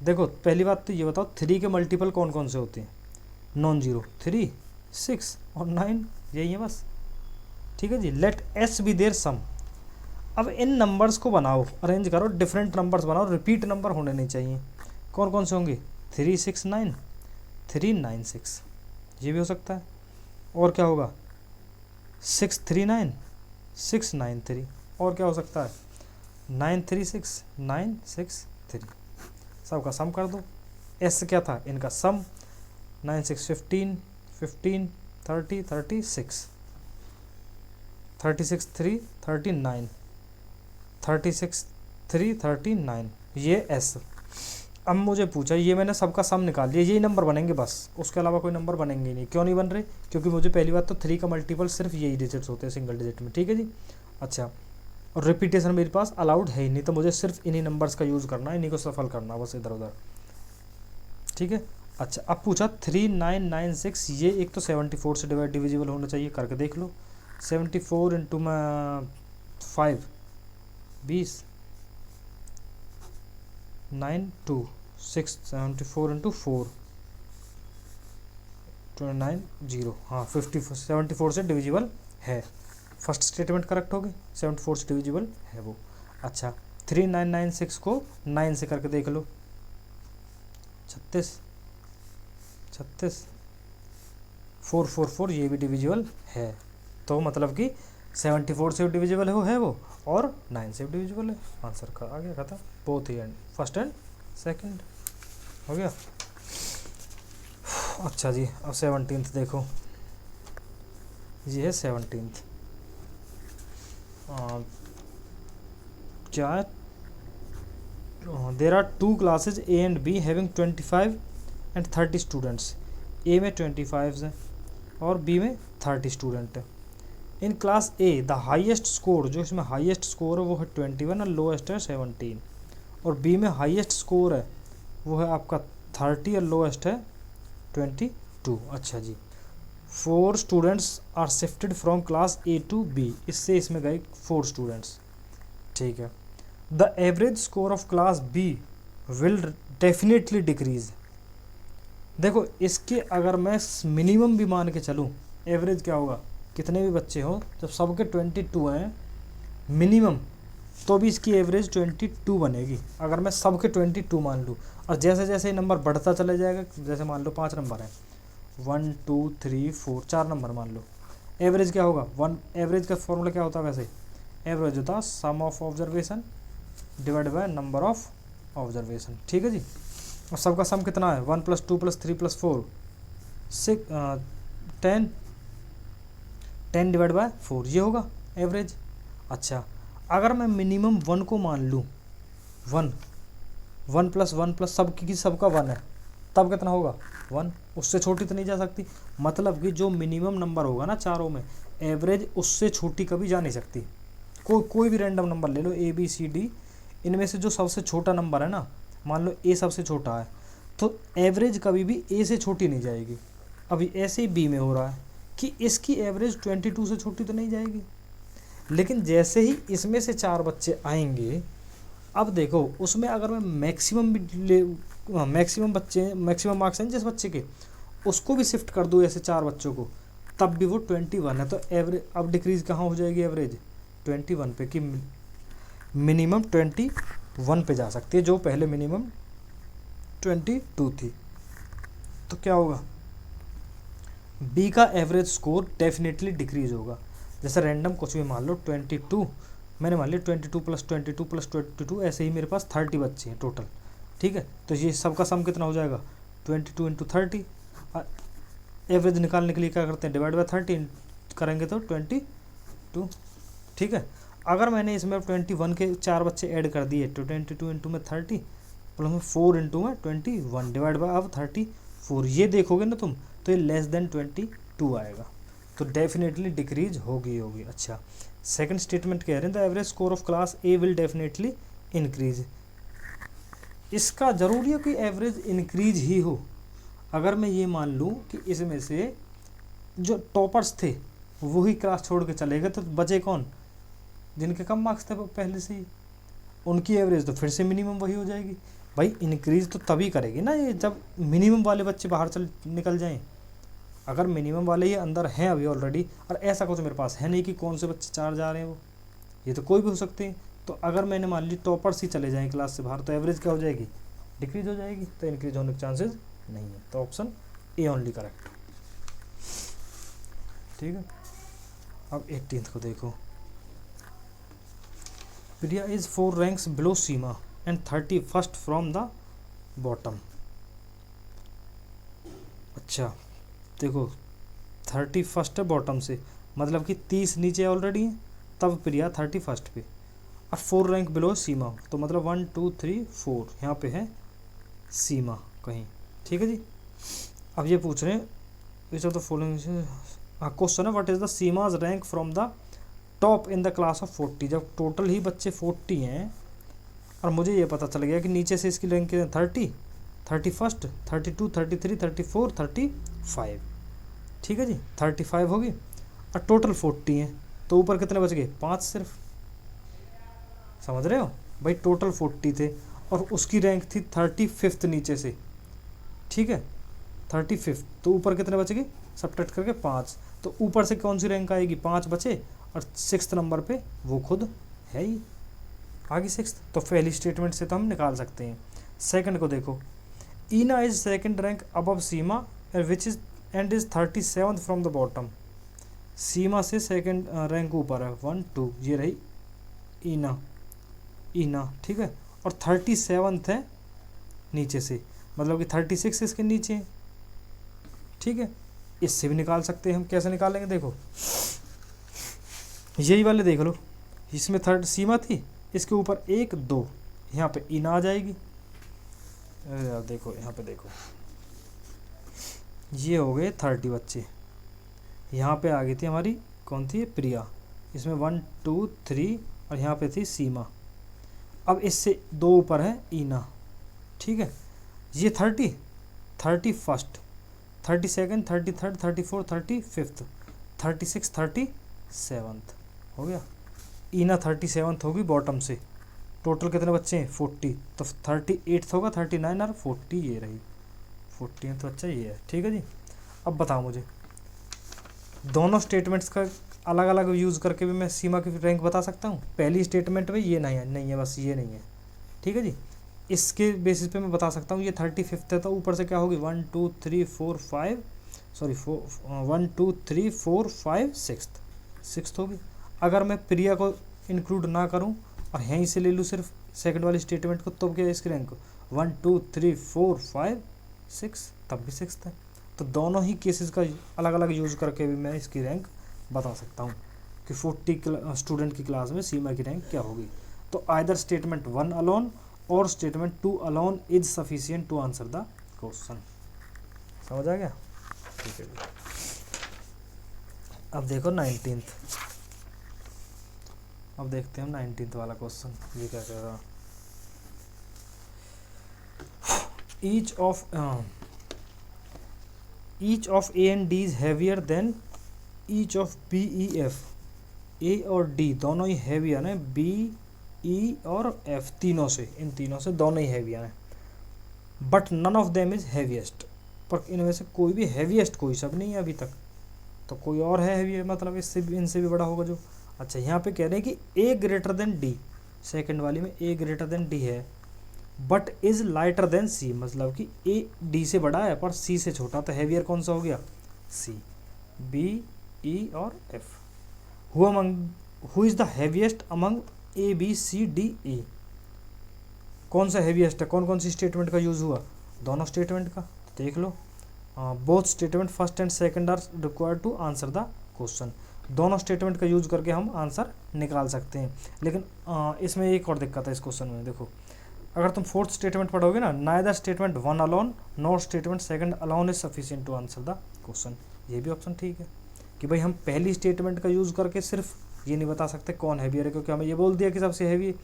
देखो पहली बात तो ये बताओ 3 के मल्टीपल कौन कौन से होते हैं नॉन जीरो? 3, 6 और 9, यही है बस। ठीक है जी। लेट S बी देयर सम। अब इन नंबर्स को बनाओ, अरेंज करो, डिफरेंट नंबर्स बनाओ, रिपीट नंबर होने नहीं चाहिए। कौन कौन से होंगे? 3, 6, 9, 3, 9, 6, ये भी हो सकता है। और क्या होगा? 6, 3, 9, 6, 9, 3, और क्या हो सकता है? 9, 3, 6, 9, 6, 3, सबका सम कर दो। S क्या था? इनका सम। 9, 6, 15, 15, 30, 36, 36, 3, 39, 36, 3, 39, ये S। अब मुझे पूछा, ये मैंने सबका सम निकाल लिया, यही नंबर बनेंगे बस, उसके अलावा कोई नंबर बनेंगे ही नहीं। क्यों नहीं बन रहे? क्योंकि मुझे पहली बात तो 3 का मल्टीपल सिर्फ यही डिजिट्स होते हैं सिंगल डिजिट में। ठीक है जी। अच्छा, और रिपीटेशन मेरे पास अलाउड है ही नहीं, तो मुझे सिर्फ इन्हीं नंबर्स का यूज़ करना है, इन्हीं को सफल करना बस इधर उधर। ठीक है। अच्छा, अब पूछा 3996, ये एक तो 74 से डिविजिबल होना चाहिए, करके देख लो। 74 इंटू 5 20, 9 2 6, 74 इंटू 4 29 0, हाँ 74 से डिविजिबल है। फर्स्ट स्टेटमेंट करेक्ट हो गई, 74 से डिविजिबल है वो। अच्छा, 3996 को 9 से करके देख लो, 36, 444, ये भी डिविजिबल है। तो मतलब कि 74 से भी डिविजिबल है वो, और 9 से भी डिविजिबल है। आंसर का आ गया, खत्म। Both he and, first and second हो गया। अच्छा जी, अब 17th देखो, ये है 17th। क्या है? There are 2 classes A and B having 25 and 30 students. A में 25 हैं और B में 30 स्टूडेंट है। In class A the highest score, जो इसमें हाईएस्ट स्कोर है वो है 21 और लोएस्ट है 17, और B में हाईएस्ट स्कोर है वो है आपका 30 और लोएस्ट है 22। अच्छा जी, 4 students are shifted from class A to B, इससे इसमें गए 4 स्टूडेंट्स। ठीक है। The average score of class B will definitely decrease. देखो इसके अगर मैं मिनिमम भी मान के चलूँ, एवरेज क्या होगा, कितने भी बच्चे हो, जब सबके 22 हैं मिनिमम, तो भी इसकी एवरेज 22 बनेगी, अगर मैं सबके 22 मान लूँ। और जैसे जैसे नंबर बढ़ता चला जाएगा, जैसे मान लो 5 नंबर है, 1 2 3 4, 4 नंबर मान लो, एवरेज क्या होगा, एवरेज का फॉर्मूला क्या होता है वैसे? एवरेज होता है sum of observation divide by number of observation. ठीक है जी। और सबका सम कितना है? 1 + 2 + 3 + 4 6 10, 10 डिवाइड बाय 4, ये होगा एवरेज। अच्छा, अगर मैं मिनिमम 1 को मान लूँ, 1 + 1 + सबका 1 है, तब कितना होगा? 1, उससे छोटी तो नहीं जा सकती। मतलब कि जो मिनिमम नंबर होगा ना चारों में, एवरेज उससे छोटी कभी जा नहीं सकती। कोई भी रैंडम नंबर ले लो, ABCD, इनमें से जो सबसे छोटा नंबर है ना, मान लो A सबसे छोटा है, तो एवरेज कभी भी A से छोटी नहीं जाएगी। अभी ऐसे ही B में हो रहा है कि इसकी एवरेज 22 से छोटी तो नहीं जाएगी, लेकिन जैसे ही इसमें से 4 बच्चे आएंगे, अब देखो उसमें अगर मैं मैक्सिमम भी ले, मैक्सिमम बच्चे, मैक्सिमम मार्क्स हैं जिस बच्चे के, उसको भी शिफ्ट कर दूँ ऐसे 4 बच्चों को, तब भी वो 21 है। तो एवरेज अब डिक्रीज कहाँ हो जाएगी, एवरेज 21 पे, कि मिनिमम 21 पे जा सकती है, जो पहले मिनिमम 22 थी। तो क्या होगा, बी का एवरेज स्कोर डेफिनेटली डिक्रीज होगा। जैसे रैंडम कुछ भी मान लो 22, मैंने मान लिया 22 प्लस 22 प्लस 22, ऐसे ही मेरे पास 30 बच्चे हैं टोटल, ठीक है। तो ये सबका सम कितना हो जाएगा, 22 इंटू 30। एवरेज निकालने के लिए क्या करते हैं, डिवाइड बाय 30 करेंगे तो 22, ठीक है। अगर मैंने इसमें 21 के 4 बच्चे ऐड कर दिए तो 22 इंटू में 30 प्लस में 4 इंटू में 21 डिवाइड बाय अब 34, ये देखोगे ना तुम तो ये लेस देन 22 आएगा। तो डेफिनेटली डिक्रीज होगी। अच्छा, सेकंड स्टेटमेंट कह रहे हैं the average score of class A will definitely increase. इसका जरूरी है कि एवरेज इंक्रीज ही हो। अगर मैं ये मान लूँ कि इसमें से जो टॉपर्स थे वही क्लास छोड़ के चले गए, तो बचे कौन, जिनके कम मार्क्स थे पहले से ही, उनकी एवरेज तो फिर से मिनिमम वही हो जाएगी। भाई इंक्रीज तो तभी करेगी ना ये, जब मिनिमम वाले बच्चे बाहर निकल जाएं। अगर मिनिमम वाले ही अंदर हैं अभी ऑलरेडी, और ऐसा कुछ मेरे पास है नहीं कि कौन से बच्चे 4 जा रहे हैं, वो ये तो कोई भी हो सकते हैं। तो अगर मैंने मान ली टॉपर्स ही चले जाएं क्लास से बाहर, तो एवरेज क्या हो जाएगी, डिक्रीज हो जाएगी। तो इंक्रीज होने के चांसेस नहीं है। तो ऑप्शन ए ओनली करेक्ट, ठीक है। अब 18th को देखो, Priya is 4 ranks below Seema and 31st from the bottom. अच्छा देखो 31st है बॉटम से, मतलब कि 30 नीचे ऑलरेडी है, तब प्रिया 31st पे, और 4 रैंक बिलो सीमा, तो मतलब 1 2 3 4 यहाँ पे है सीमा कहीं, ठीक है जी। अब ये पूछ रहे हैं which of the following, question है what is the Seema's rank from the top in the class of 40। जब टोटल ही बच्चे 40 हैं और मुझे ये पता चल गया कि नीचे से इसकी रैंक 30, 31st 32 33 34 35, ठीक है जी, 35 होगी, और टोटल 40 हैं, तो ऊपर कितने बच गए, 5 सिर्फ। समझ रहे हो भाई, टोटल 40 थे और उसकी रैंक थी 35th नीचे से, ठीक है 35th, तो ऊपर कितने बच गए, सब्ट्रैक्ट करके 5, तो ऊपर से कौन सी रैंक आएगी, 5 बचे, और 6th नंबर पे वो खुद है ही, आगे 6th। तो पहली स्टेटमेंट से तो हम निकाल सकते हैं। सेकंड को देखो, Eena is second rank above Seema which is and is 37th from the bottom. Seema से सेकंड रैंक ऊपर है, 1 2, ये रही ईना, ठीक है, और 37th है नीचे से, मतलब कि 36 इसके नीचे, ठीक है। इससे भी निकाल सकते हैं हम, कैसे निकालेंगे देखो, यही वाले देख लो, इसमें थर्ड सीमा थी, इसके ऊपर 1 2, यहाँ पे ईना आ जाएगी। अरे यार देखो यहाँ पे देखो, ये हो गए 30 बच्चे, यहाँ पे आ गई थी हमारी कौन थी, प्रिया, इसमें 1 2 3, और यहाँ पे थी सीमा। अब इससे 2 ऊपर है ईना, ठीक है। ये 30 31st 32nd 33rd 34 35th 36 37th हो गया। ईना 37th होगी बॉटम से, टोटल कितने बच्चे हैं 40, तो 38th होगा, 39 और 40 ये रही 40, तो अच्छा ये है, ठीक है जी। अब बताओ मुझे, दोनों स्टेटमेंट्स का अलग अलग यूज़ करके भी मैं सीमा की रैंक बता सकता हूँ। पहली स्टेटमेंट में ये नहीं है, बस ये नहीं है, ठीक है जी। इसके बेसिस पे मैं बता सकता हूँ ये 35th है, तो ऊपर से क्या होगी 1 2 3 4 5 सॉरी 1 2 3 4 5 6th होगी। अगर मैं प्रिया को इंक्लूड ना करूँ और यहीं से ले लूँ सिर्फ सेकंड वाली स्टेटमेंट को, तो क्या इसकी रैंक 1 2 3 4 5 6, तब भी 6th है। तो दोनों ही केसेस का अलग अलग यूज़ करके भी मैं इसकी रैंक बता सकता हूँ कि 40 स्टूडेंट की क्लास में सीमा की रैंक क्या होगी। तो आइदर स्टेटमेंट 1 अलोन और statement 2 alone is sufficient to answer the question. समझ आ गया, ठीक है। अब देखो 19th, अब देखते हैं हम 19th वाला क्वेश्चन, ये क्या कह रहा, each of A and D is heavier than each of B, E, F ए और डी दोनों ही हैवियन है, बी ई और एफ तीनों से, इन तीनों से दोनों ही हैवियन है, but none of them is heaviest, पर इनमें से कोई भी हैवीएस्ट कोई सब नहीं है अभी तक, तो कोई और है हैवी, मतलब इससे भी इनसे भी बड़ा होगा जो। अच्छा यहाँ पे कह रहे हैं कि ए ग्रेटर देन डी, सेकंड वाली में ए ग्रेटर देन डी है, बट इज लाइटर देन सी, मतलब कि ए डी से बड़ा है पर सी से छोटा, तो हैवियर कौन सा हो गया, सी। बी ई और F, who is the heaviest among A B C D E, कौन सा हैवीएस्ट है, कौन कौन सी स्टेटमेंट का यूज़ हुआ, दोनों स्टेटमेंट का, तो देख लो both statement first and second are required to answer the question, दोनों स्टेटमेंट का यूज करके हम आंसर निकाल सकते हैं। लेकिन इसमें एक और दिक्कत है इस क्वेश्चन में, देखो अगर तुम फोर्थ स्टेटमेंट पढ़ोगे ना, neither statement one alone not statement second alone is sufficient to answer the question, ये भी ऑप्शन ठीक है कि भाई हम पहली स्टेटमेंट का यूज़ करके सिर्फ ये नहीं बता सकते कौन हैवियर है, क्योंकि हमें ये बोल दिया कि सबसे हैवी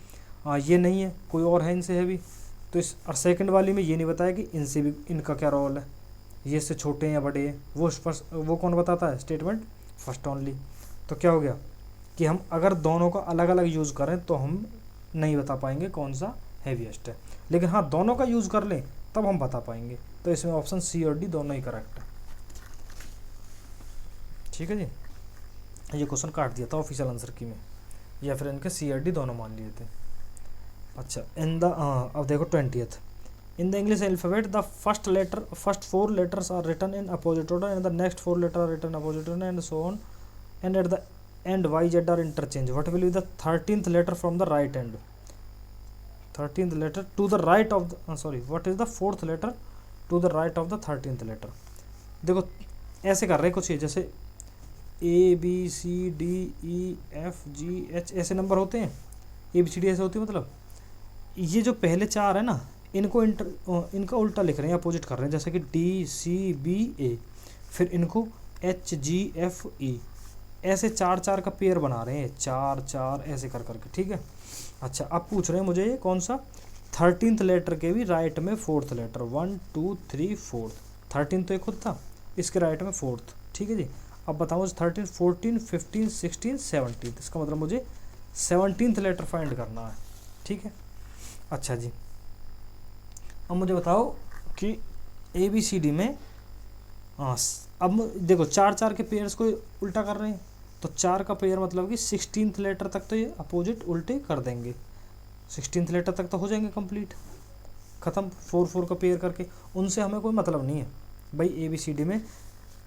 ये नहीं है, कोई और है इनसे हैवी, तो इस और सेकंड वाली में ये नहीं बताया कि इनसे भी इनका क्या रोल है, ये इससे छोटे हैं या बड़े हैं, वो कौन बताता है, स्टेटमेंट फर्स्ट ओनली। तो क्या हो गया कि हम अगर दोनों का अलग अलग यूज़ करें तो हम नहीं बता पाएंगे कौन सा हैवीएस्ट है, लेकिन हाँ दोनों का यूज़ कर लें तब हम बता पाएंगे, तो इसमें ऑप्शन सी और डी दोनों ही करेक्ट है। ठीक है जी, ये क्वेश्चन काट दिया था ऑफिशियल आंसर की में, या फिर इनके सी और डी दोनों मान लिए थे। अच्छा इन द अब देखो 20th, in the English alphabet the first four letters are written in opposite order and the next four letters are written opposite order and so on, and at the end y z are interchanged. What will be the 13th letter from the right end, 13th letter to the right of the what is the fourth letter to the right of the 13th letter। देखो ऐसे कर रहे कुछ ये, जैसे A B C D E F G H ऐसे नंबर होते हैं, ए बी सी डी ऐसे होती है, मतलब ये जो पहले चार है ना इनको इनका उल्टा लिख रहे हैं, अपोजिट कर रहे हैं, जैसे कि डी सी बी ए, फिर इनको एच जी एफ ई, ऐसे चार चार का पेयर बना रहे हैं, चार चार ऐसे कर करके, ठीक है। अच्छा अब पूछ रहे हैं मुझे ये कौन सा 13th लेटर के भी राइट में फोर्थ लेटर, 1 2 3 4, 13 तो एक खुद था, इसके राइट में फोर्थ, ठीक है जी। अब बताओ 13 14 15 16 17, इसका मतलब मुझे 17th लेटर फाइंड करना है, ठीक है। अच्छा जी अब मुझे बताओ कि ए बी सी डी में अब देखो चार चार के पेयर्स को उल्टा कर रहे हैं, तो चार का पेयर मतलब कि 16th लेटर तक तो ये अपोजिट उल्टे कर देंगे, 16th लेटर तक तो हो जाएंगे कंप्लीट ख़त्म, 4 4 का पेयर करके, उनसे हमें कोई मतलब नहीं है भाई। ए बी सी डी में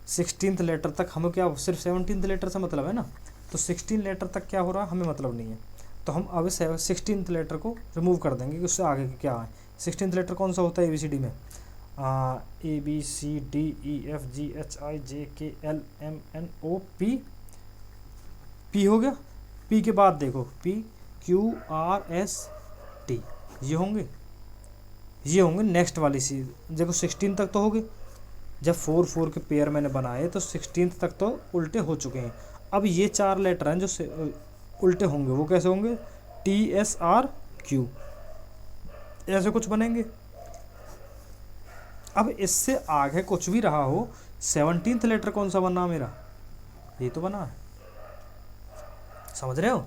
16th लेटर तक हमें क्या, सिर्फ 17th लेटर से मतलब है ना, तो 16 लेटर तक क्या हो रहा है हमें मतलब नहीं है, तो हम अब 16th लेटर को रिमूव कर देंगे कि उससे आगे क्या है। 16th लेटर कौन सा होता है ए बी सी डी में, A B C D E F G H I J K L M N O P, P हो गया, पी के बाद देखो P Q R S T, ये होंगे नेक्स्ट वाली सी, देखो 16 तक तो हो गए, जब 4 4 के पेयर मैंने बनाए तो 16th तक तो उल्टे हो चुके हैं। अब ये चार लेटर हैं जो उल्टे होंगे, वो कैसे होंगे, टी एस आर क्यू ऐसे कुछ बनेंगे। अब इससे आगे कुछ भी रहा हो, 17th लेटर कौन सा बना मेरा, ये तो बना है, समझ रहे हो।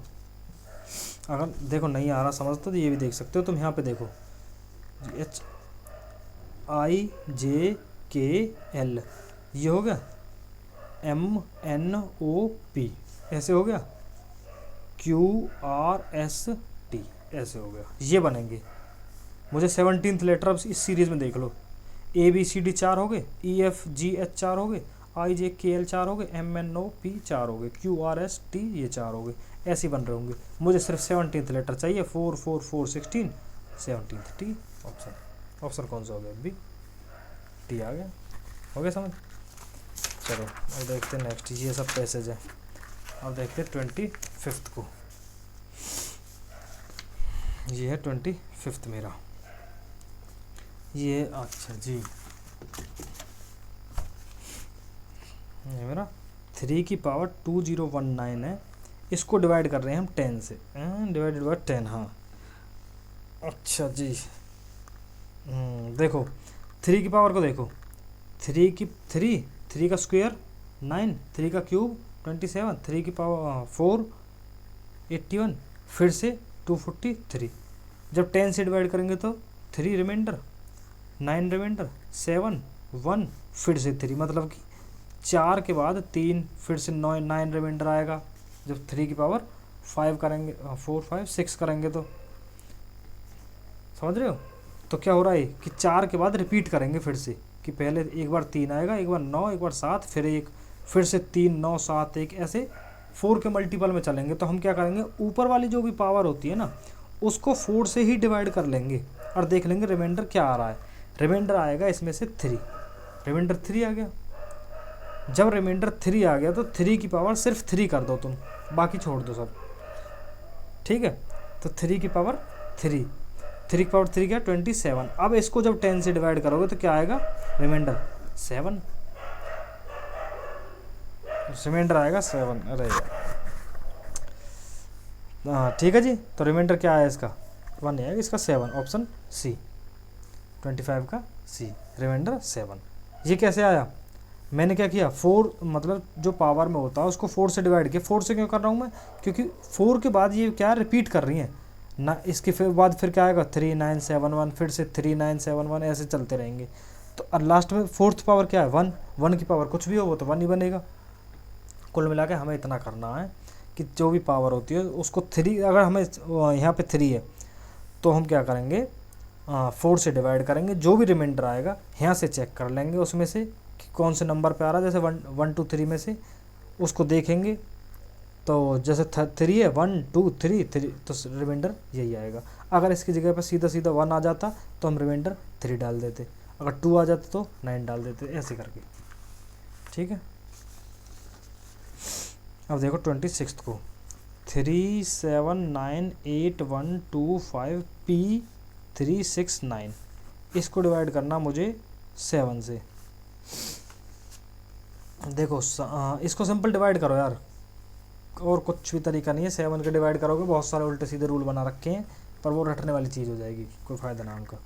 अगर देखो नहीं आ रहा समझ तो ये भी देख सकते हो तुम, यहाँ पे देखो H I J K L ये हो गया, एम एन ओ पी ऐसे हो गया, क्यू आर एस टी ऐसे हो गया, ये बनेंगे। मुझे 17th लेटर अब इस सीरीज़ में देख लो, ए बी सी डी 4 हो गए, ई एफ जी एच 4 हो गए, आई जे के एल 4 हो गए, एम एन ओ पी 4 हो गए, क्यू आर एस टी ये 4 हो गए, ऐसे बन रहे होंगे। मुझे सिर्फ 17th लेटर चाहिए, 4 4 4 16 17th टी, ऑप्शन कौन सा हो गया, बी टी आ गया, हो गया समझ। चलो अब देखते हैं नेक्स्ट, ये सब पैसेज है, अब देखते हैं 25th को, ये है 25th मेरा, ये अच्छा जी ये मेरा 3 की पावर 2019 है, इसको डिवाइड कर रहे हैं हम 10 से, डिवाइडेड बाय 10, हाँ अच्छा जी। देखो 3 की पावर को देखो, 3 का स्क्वायर 9, 3 का क्यूब 27, 3 की पावर 4, 81, फिर से 243। जब 10 से डिवाइड करेंगे तो 3 रिमाइंडर, 9 रिमाइंडर, 7, 1, फिर से 3, मतलब कि 4 के बाद 3, फिर से 9 रिमाइंडर आएगा। जब 3 की पावर 5 करेंगे, 4, 5, 6 करेंगे तो समझ रहे हो। तो क्या हो रहा है कि 4 के बाद रिपीट करेंगे फिर से, कि पहले एक बार 3 आएगा, एक बार 9, एक बार 7, फिर 1, फिर से 3, 9, 7, 1, ऐसे 4 के मल्टीपल में चलेंगे। तो हम क्या करेंगे, ऊपर वाली जो भी पावर होती है ना उसको 4 से ही डिवाइड कर लेंगे और देख लेंगे रिमाइंडर क्या आ रहा है। रिमाइंडर आएगा इसमें से 3, रिमाइंडर 3 आ गया। जब रिमाइंडर 3 आ गया तो 3 की पावर सिर्फ 3 कर दो तुम, बाकी छोड़ दो सब, ठीक है। तो 3 की पावर 3, 3 की पावर 3 क्या, 27। अब इसको जब 10 से डिवाइड करोगे तो क्या आएगा, रिमाइंडर 7, रिमाइंडर आएगा 7। अरे यार, हाँ ठीक है जी। तो रिमाइंडर क्या आया इसका, 1 आएगा, इसका 7, ऑप्शन सी, 25 का सी, रिमाइंडर 7। ये कैसे आया, मैंने क्या किया, 4 मतलब जो पावर में होता है उसको 4 से डिवाइड किया। 4 से क्यों कर रहा हूँ मैं, क्योंकि 4 के बाद ये क्या रिपीट कर रही हैं ना, इसके फिर बाद फिर क्या आएगा 3, 9, 7, 1, फिर से 3, 9, 7, 1, ऐसे चलते रहेंगे। तो और लास्ट में 4th पावर क्या है, 1, 1 की पावर कुछ भी हो वो तो 1 ही बनेगा। कुल मिला के हमें इतना करना है कि जो भी पावर होती है उसको 3, अगर हमें यहाँ पे 3 है तो हम क्या करेंगे, 4 से डिवाइड करेंगे, जो भी रिमाइंडर आएगा यहाँ से चेक कर लेंगे उसमें से कि कौन से नंबर पे आ रहा है। जैसे 1, 2, 3 में से उसको देखेंगे तो जैसे 3 है, 1, 2, 3, तो रिमाइंडर यही आएगा। अगर इसकी जगह पर सीधा सीधा 1 आ जाता तो हम रिमाइंडर 3 डाल देते, अगर 2 आ जाता तो 9 डाल देते, ऐसे करके, ठीक है। अब देखो 26 को 3, 7, 9, 8, 1, 2, 5, P 3, 6, 9, इसको डिवाइड करना मुझे 7 से। देखो इसको सिंपल डिवाइड करो यार, और कुछ भी तरीका नहीं है। 7 के डिवाइड करोगे, बहुत सारे उल्टे सीधे रूल बना रखे हैं पर वो रटने वाली चीज़ हो जाएगी, कोई फ़ायदा ना उनका।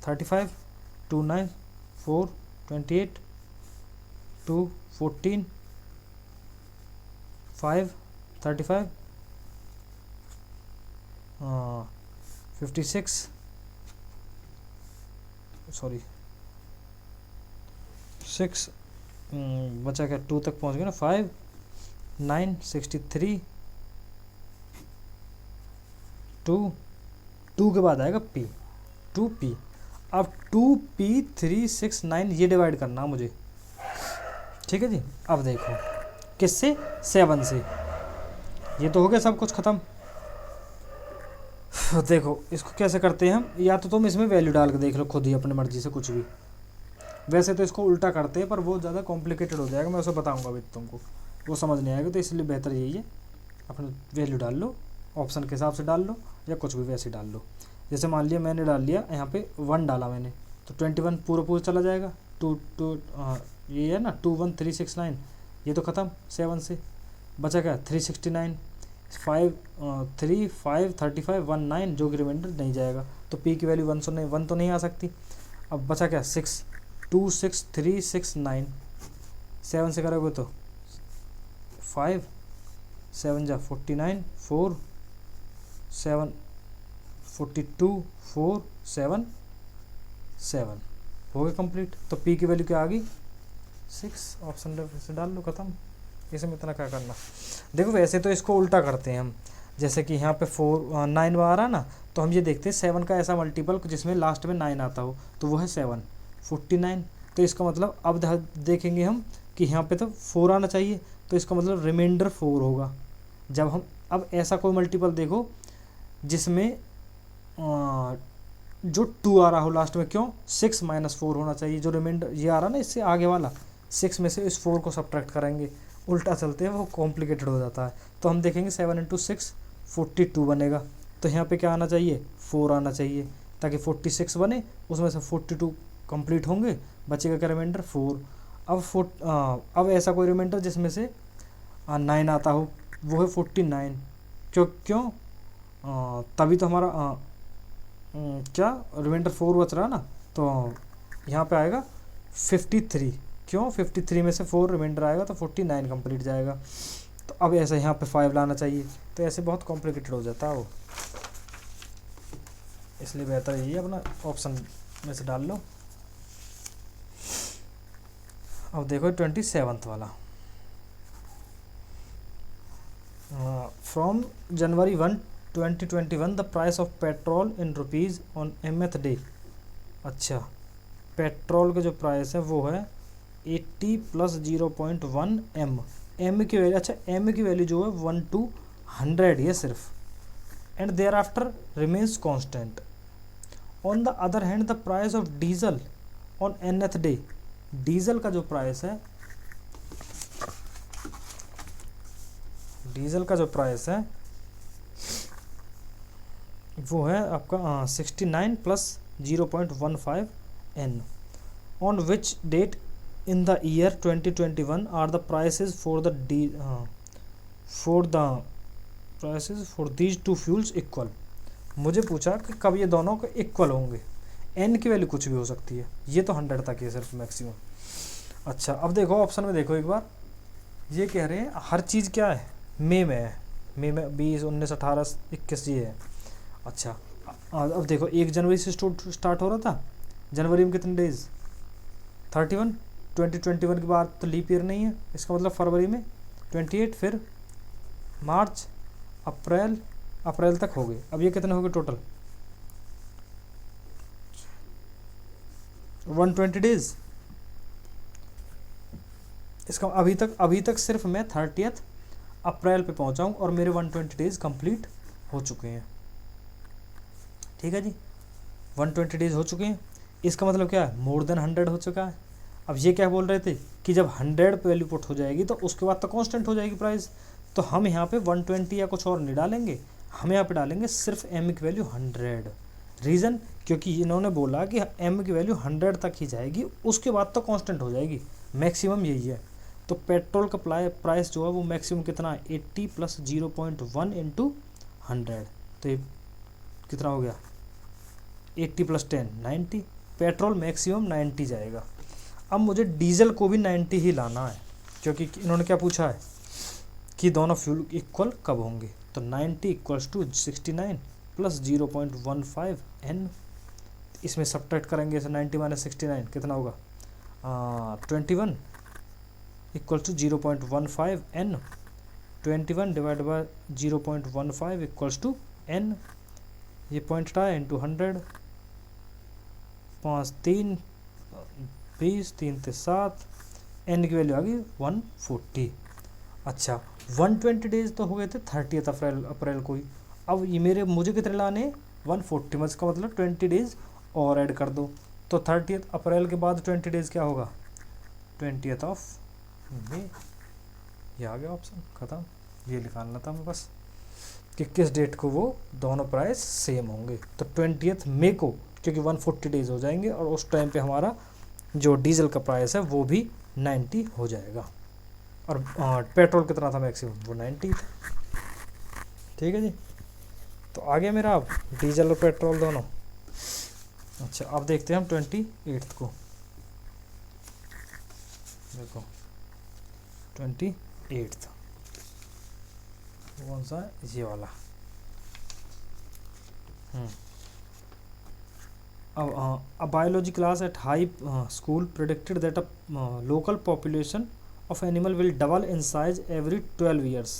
35, 2, 9, 4, 28, 2, 14, 5, 35, 56, सॉरी 6, बचा क्या, 2 तक पहुंच गए ना, 5, 9, 63, 2 के बाद आएगा P, 2P। अब 2P 3, 6, 9 ये डिवाइड करना मुझे, ठीक है जी। अब देखो किससे, 7 से, ये तो हो गया सब कुछ ख़त्म। देखो इसको कैसे करते हैं हम, या तो तुम इसमें वैल्यू डाल के देख लो खुद ही अपनी मर्जी से कुछ भी। वैसे तो इसको उल्टा करते हैं पर वो ज़्यादा कॉम्प्लिकेटेड हो जाएगा, मैं उसे बताऊंगा अभी तुमको, वो समझ नहीं आएगा। तो इसलिए बेहतर यही है, अपने वैल्यू डाल लो, ऑप्शन के हिसाब से डाल लो या कुछ भी वैसे डाल लो। जैसे मान लिया मैंने डाल लिया यहाँ पे 1 डाला मैंने, तो 21 पूरा चला जाएगा। 2 ये है ना, 2, 1, 3, 6, 9, ये तो ख़त्म 7 से। बचा क्या, 369, 5, 3, 5, 35, 1, 9, जो कि रिमाइंडर नहीं जाएगा। तो P की वैल्यू 1 तो नहीं आ सकती। अब बचा क्या, 6, 2, 6, 3, 6, 9, 7 से करोगे तो 5, 7 जा 49, 4, 7, 42, 4, 7, 7 हो गया कंप्लीट। तो P की वैल्यू क्या आ गई, 6, ऑप्शन से डाल लो, ख़त्म। इसमें इतना क्या करना। देखो वैसे तो इसको उल्टा करते हैं हम, जैसे कि यहाँ पे 9 आ रहा है ना, तो हम ये देखते हैं 7 का ऐसा मल्टीपल जिसमें लास्ट में 9 आता हो, तो वो है 7, 49। तो इसका मतलब अब देखेंगे हम कि यहाँ पे तो 4 आना चाहिए, तो इसका मतलब रिमाइंडर 4 होगा। जब हम अब ऐसा कोई मल्टीपल देखो जिसमें जो 2 आ रहा हो लास्ट में, क्यों, 6 - 4 होना चाहिए। जो रिमाइंडर ये आ रहा ना इससे आगे वाला, 6 में से इस 4 को सब्ट्रैक्ट करेंगे, उल्टा चलते हैं वो कॉम्प्लिकेटेड हो जाता है। तो हम देखेंगे 7 × 6 42 बनेगा, तो यहाँ पे क्या आना चाहिए, 4 आना चाहिए, ताकि 46 बने, उसमें से 42 कंप्लीट होंगे, बचेगा क्या, रिमाइंडर 4। अब ऐसा कोई रिमाइंडर जिसमें से 9 आता हो, वो है 49। क्यों तभी तो हमारा क्या रिमाइंडर 4 बच रहा है ना, तो यहाँ पे आएगा 53। क्यों, 53 में से 4 रिमाइंडर आएगा तो 49 कंप्लीट जाएगा। तो अब ऐसे यहाँ पे 5 लाना चाहिए, तो ऐसे बहुत कॉम्प्लिकेटेड हो जाता है वो, इसलिए बेहतर यही है अपना ऑप्शन में से डाल लो। अब देखो 27th वाला, from January 1 2021 the price of petrol in rupees on mth day. अच्छा, पेट्रोल का जो प्राइस है वो है 80 + 0.1 एम की वैल्यू, अच्छा एम की वैल्यू जो है 1 to 100 है सिर्फ, and thereafter remains constant. On the other hand the price of diesel on nth day, diesel का जो प्राइस है, डीजल का जो प्राइस है वो है आपका 69 + 0.15 n। On which date in the year 2021 are the prices for the prices for these two fuels equal. मुझे पूछा कि कब ये दोनों के इक्वल होंगे, n की वैल्यू कुछ भी हो सकती है, ये तो 100 तक है सिर्फ मैक्सिमम। अच्छा, अब देखो ऑप्शन में देखो एक बार, ये कह रहे हैं हर चीज़ क्या है, मई में है, मई में 20, 19, 18, 21 ये है। अच्छा, अब देखो 1 जनवरी से स्टार्ट हो रहा था, जनवरी में कितने डेज, 31, 2021 के बाद तो लीप ईयर नहीं है, इसका मतलब फरवरी में 28, फिर मार्च, अप्रैल तक हो गए। अब ये कितने हो गए टोटल, 120 डेज। इसका अभी तक सिर्फ मैं 30 अप्रैल पे पहुंचा हूँ और मेरे 120 डेज कंप्लीट हो चुके हैं। ठीक है जी, 120 डेज हो चुके हैं, इसका मतलब क्या है, मोर देन 100 हो चुका है। अब ये क्या बोल रहे थे कि जब 100 पे वैल्यू पुट हो जाएगी तो उसके बाद तो कांस्टेंट हो जाएगी प्राइस, तो हम यहाँ पे 120 या कुछ और नहीं डालेंगे, हम यहाँ पे डालेंगे सिर्फ m की वैल्यू 100। रीज़न, क्योंकि इन्होंने बोला कि m की वैल्यू 100 तक ही जाएगी, उसके बाद तो कांस्टेंट हो जाएगी, मैक्सिमम यही है। तो पेट्रोल का प्राइस जो है वो मैक्सिमम कितना है, 80 + 0.1 × 100, तो ये कितना हो गया, 80 + 10 90, पेट्रोल मैक्सिमम 90 जाएगा। अब मुझे डीजल को भी 90 ही लाना है, क्योंकि इन्होंने क्या पूछा है कि दोनों फ्यूल इक्वल कब होंगे, तो 90 = 69 + 0.15 n। इसमें सब्ट्रैक्ट करेंगे, 90 - 69 कितना होगा, 21 = 0.15 n, 21 / 0.15 = n, ये पॉइंट हटा इंटू 100, 5 3 20, 3 × 7, n की वैल्यू आ गई 140। अच्छा, 120 डेज तो हो गए थे 30 अप्रैल को ही, अब ये मुझे कितने लाने, 140, इसका मतलब 20 डेज और ऐड कर दो, तो 30 अप्रैल के बाद 20 डेज क्या होगा, 20 मई। ये आ गया ऑप्शन, ख़त्म, ये निकालना था मैं बस कि किस डेट को वो दोनों प्राइस सेम होंगे। तो 20 मई को, क्योंकि 140 डेज हो जाएंगे और उस टाइम पे हमारा जो डीजल का प्राइस है वो भी 90 हो जाएगा, और पेट्रोल कितना था मैक्सिमम, वो 90 था। ठीक है जी, तो आ गया मेरा अब डीजल और पेट्रोल दोनों। अच्छा, अब देखते हैं हम 28 को, देखो 28 कौन सा, ये वाला। अब a biology class at high school predicted that a local population of animal will double in size every 12 years.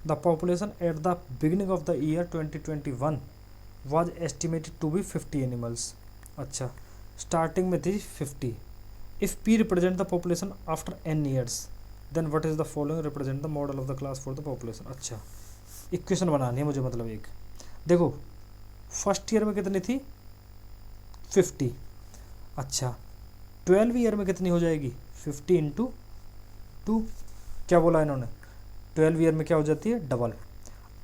The population at the beginning of the year 2021 was estimated to be 50 animals. अच्छा, starting में थी 50. If P represent the population after n years, then what is the following represent the model of the class for the population. अच्छा, इक्वेशन बनानी है मुझे, मतलब एक देखो, फर्स्ट ईयर में कितनी थी 50, अच्छा 12 ईयर में कितनी हो जाएगी 50 × 2, क्या बोला इन्होंने, 12 ईयर में क्या हो जाती है डबल।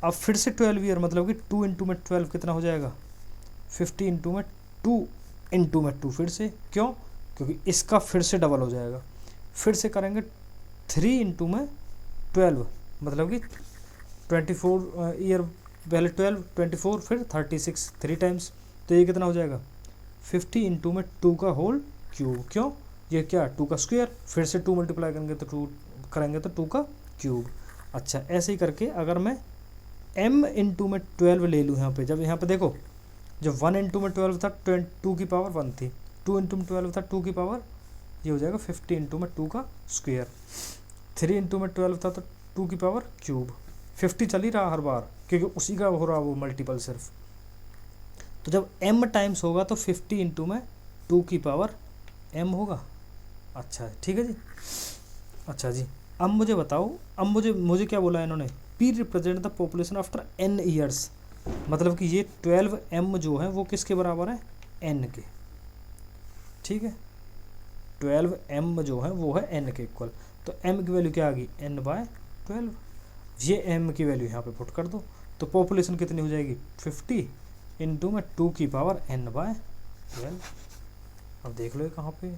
अब फिर से 12 ईयर मतलब कि 2 × में 12 कितना हो जाएगा 50 × में 2 × में 2, फिर से क्यों, क्योंकि इसका फिर से डबल हो जाएगा। फिर से करेंगे 3 × में 12 मतलब कि 24 ईयर, पहले 12, 24, फिर 36, 3 टाइम्स, तो ये कितना हो जाएगा 50 × में 2 का होल क्यूब, क्यों, ये क्या 2 का स्क्वायर, फिर से 2 मल्टीप्लाई करेंगे तो 2 का क्यूब। अच्छा ऐसे ही करके अगर मैं m इंटू में 12 ले लूँ यहाँ पे, जब यहाँ पे देखो जब 1 इंटू में 12 था 2 की पावर 1 थी, 2 इंटू में 12 था 2 की पावर, ये हो जाएगा 50 इंटू में 2 का स्क्वायर, 3 इंटू में 12 था तो 2 की पावर क्यूब, 50 चल ही रहा हर बार क्योंकि उसी का हो रहा वो मल्टीपल सिर्फ। तो जब m टाइम्स होगा तो 50 इंटू में 2 की पावर m होगा। अच्छा ठीक है जी। अच्छा जी, अब मुझे बताओ, अब मुझे क्या बोला इन्होंने, p represent the population after n years, मतलब कि ये 12m जो है वो किसके बराबर है, n के। ठीक है, 12m जो है वो है n के इक्वल, तो m की वैल्यू क्या आ गई, n/12, ये m की वैल्यू यहाँ पे पुट कर दो, तो पॉपुलेशन कितनी हो जाएगी 50 इंटू में 2 की पावर n/12। अब देख लो ये कहाँ पे,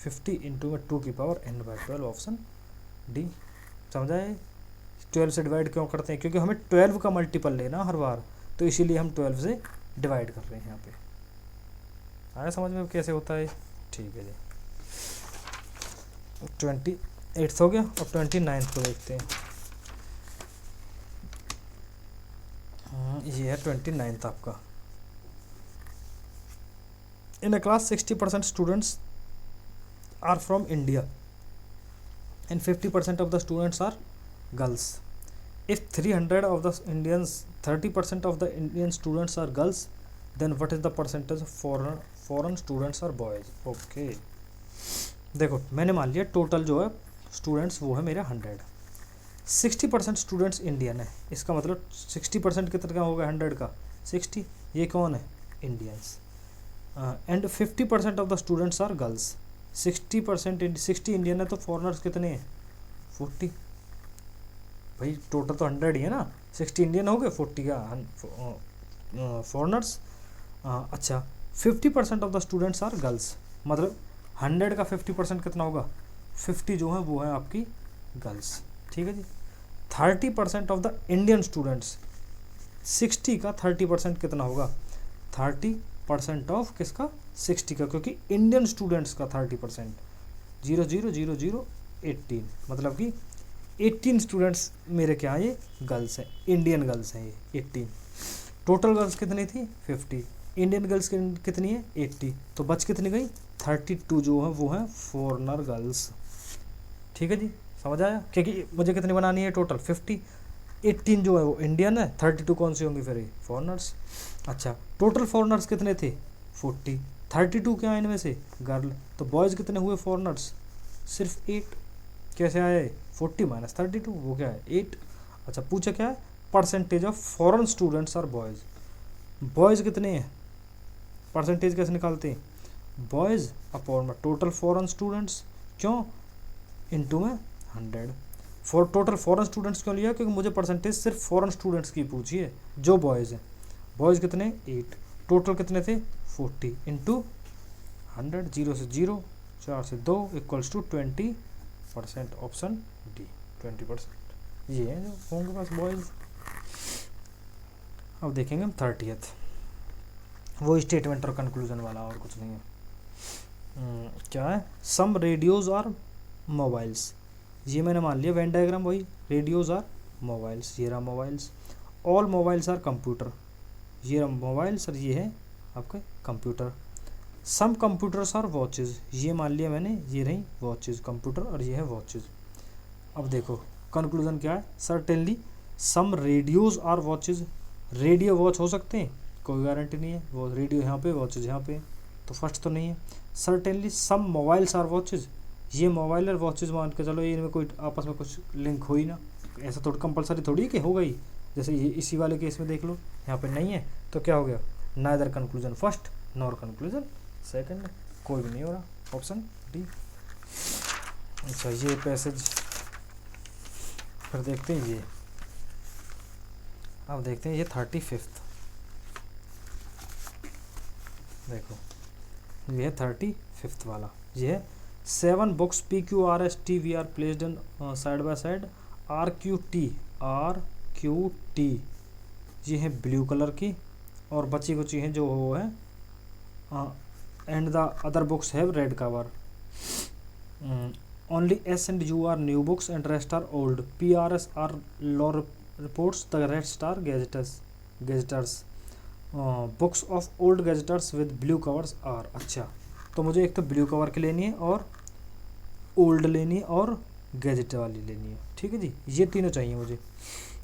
50 इंटू में 2 की पावर n/12, ऑप्शन डी। समझा है 12 से डिवाइड क्यों करते हैं, क्योंककि हमें 12 का मल्टीपल लेना हर बार, तो इसीलिए हम 12 से डिवाइड कर रहे हैं यहाँ पे। आया समझ में कैसे होता है। ठीक है जी, 28 हो गया, अब 29 को देखते हैं। ये है 29 आपका। In a class 60% students are from India and 50% of the students are girls. If 300 of the Indians, 30% of the Indian students are girls, then what is the percentage of foreign students are boys? Okay, देखो मैंने मान लिया टोटल जो है स्टूडेंट्स वो है मेरे 100, 60% स्टूडेंट्स इंडियन है, इसका मतलब 60% कितना का होगा 100 का 60, ये कौन है Indians, and 50% of the students are girls, 60 Indian है तो फॉरेनर्स कितने हैं 40, भाई टोटल तो 100 ही है ना, 60 इंडियन हो गए 40 का फॉरेनर्स। अच्छा 50% of the students are girls, मतलब 100 का 50% कितना होगा 50 जो है वो है आपकी गर्ल्स। ठीक है जी, 30% ऑफ द इंडियन स्टूडेंट्स, 60 का 30% कितना होगा 30% ऑफ किसका 60 का, क्योंकि इंडियन स्टूडेंट्स का 30%, 0 0 0 0 18, मतलब कि 18 स्टूडेंट्स मेरे क्या ये गर्ल्स हैं, इंडियन गर्ल्स हैं ये 18। टोटल गर्ल्स कितनी थी 50, इंडियन गर्ल्स कितनी है 80, तो बच कितनी गई 32 जो है वो है फॉरेनर गर्ल्स। ठीक है जी, समझ आया, क्योंकि मुझे कितनी बनानी है टोटल 50, 18 जो है वो इंडियन है, 32 कौन सी होंगी फिर ये फॉरेनर्स। अच्छा टोटल फॉरेनर्स कितने थे 40, 32 क्या है इनमें से गर्ल, तो बॉयज़ कितने हुए फॉरेनर्स सिर्फ 8, कैसे आया 40 माइनस 32 वो क्या है 8। अच्छा पूछा क्या है परसेंटेज ऑफ फॉरेन स्टूडेंट्स और बॉयज़, बॉयज़ कितने हैं परसेंटेज कैसे निकालते हैं, बॉयज़ अपॉन में टोटल फॉरेन स्टूडेंट्स, क्यों इनटू में 100, फॉर टोटल फॉरेन स्टूडेंट्स क्यों लिया, क्योंकि मुझे परसेंटेज सिर्फ फॉरेन स्टूडेंट्स की पूछी है जो बॉयज़ हैं, बॉयज़ कितने 8, टोटल कितने थे 40 इंटू 100, 0 से 0 4 से 2 इक्वल्स टू 20%, ऑप्शन डी 20%, ये है जो होंगे पास बॉयज़। अब देखेंगे हम 30th, वो स्टेटमेंट और कंक्लूजन वाला और कुछ नहीं है। क्या है सम रेडियोज़ और मोबाइल्स, ये मैंने मान लिया वेन डायग्राम, वही रेडियोज़ आर मोबाइल्स, ये रहा mobiles, all mobiles are computer, ये रहा मोबाइल्स और ये है आपका computer, some computers are watches, ये मान लिया मैंने, ये रही वॉचेज़ कंप्यूटर और ये है वॉचेज़। अब देखो कंक्लूजन क्या है, certainly some radios are watches, radio watch हो सकते हैं कोई गारंटी नहीं है, वो रेडियो यहाँ पे वॉचेज़ यहाँ पे, तो फर्स्ट तो नहीं है। Certainly some mobiles are watches, ये मोबाइल और वॉचेज़ मान के चलो, ये इनमें कोई आपस में कुछ लिंक हो ही ना, ऐसा थोड़ा कंपलसरी थोड़ी कि हो गई, जैसे ये इसी वाले केस में देख लो यहाँ पे नहीं है तो क्या हो गया, neither conclusion first nor conclusion second, कोई भी नहीं हो रहा, ऑप्शन डी। अच्छा ये पैसेज फिर देखते हैं, ये अब देखते हैं ये 35th, देखो ये है 35th वाला, ये है 7 books PQRST we are placed in side by side RQT, ये है ब्लू कलर की, और बची कुछ हैं जो वो है and the other books have red cover, only S and U are new books and rest are old, P R S are law reports, the rest are gazetteers, books of old gazetteers with blue covers are. अच्छा, तो मुझे एक तो ब्लू कवर की लेनी है और ओल्ड लेनी है और गैजेट वाली लेनी है, ठीक है जी, ये तीनों चाहिए मुझे।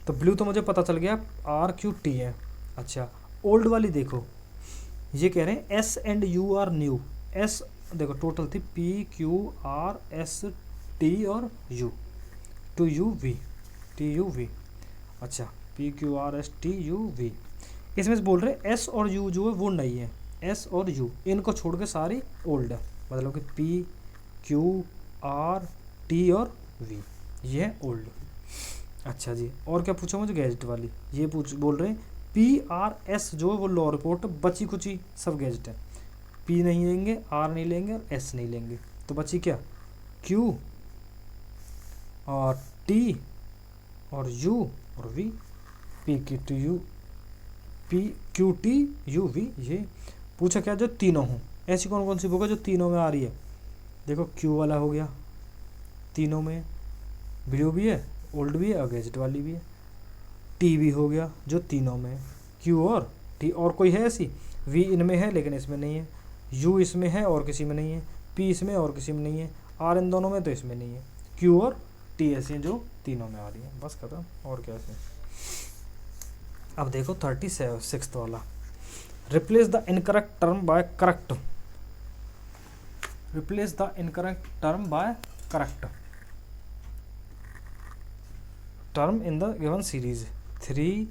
तो ब्लू तो मुझे पता चल गया आर क्यू टी है। अच्छा, ओल्ड वाली देखो, ये कह रहे हैं S and U are new. S देखो टोटल थी P Q R S T और U, to U V, T U V. अच्छा, P Q R S T U V. इसमें से बोल रहे एस और यू जो है वो नहीं है, एस और यू इनको छोड़ के सारी ओल्ड है, मतलब कि पी क्यू आर टी और वी ये है ओल्ड। अच्छा जी, और क्या पूछा मुझे गैजेट वाली, ये बोल रहे हैं पी आर एस जो है वो लॉ रिपोर्ट, बची कुची सब गैजेट है। पी नहीं लेंगे, आर नहीं लेंगे और एस नहीं लेंगे, तो बची क्या क्यू और टी और यू और V, P Q T U, P Q T U V. ये पूछा क्या जो तीनों हों, ऐसी कौन कौन सी बुक है जो तीनों में आ रही है। देखो क्यू वाला हो गया, तीनों में ब्लू भी है, ओल्ड भी है और गैजेट वाली भी है। टी भी हो गया जो तीनों में, क्यू और टी, और कोई है ऐसी, वी इनमें है लेकिन इसमें नहीं है, यू इसमें है और किसी में नहीं है, पी इसमें और किसी में नहीं है, आर इन दोनों में तो इसमें नहीं है, क्यू और टी ऐसी हैं जो तीनों में आ रही हैं, बस खत्म। और क्या है। अब देखो 36 वाला, replace the incorrect term by correct, replace the incorrect term by correct term in the given series 3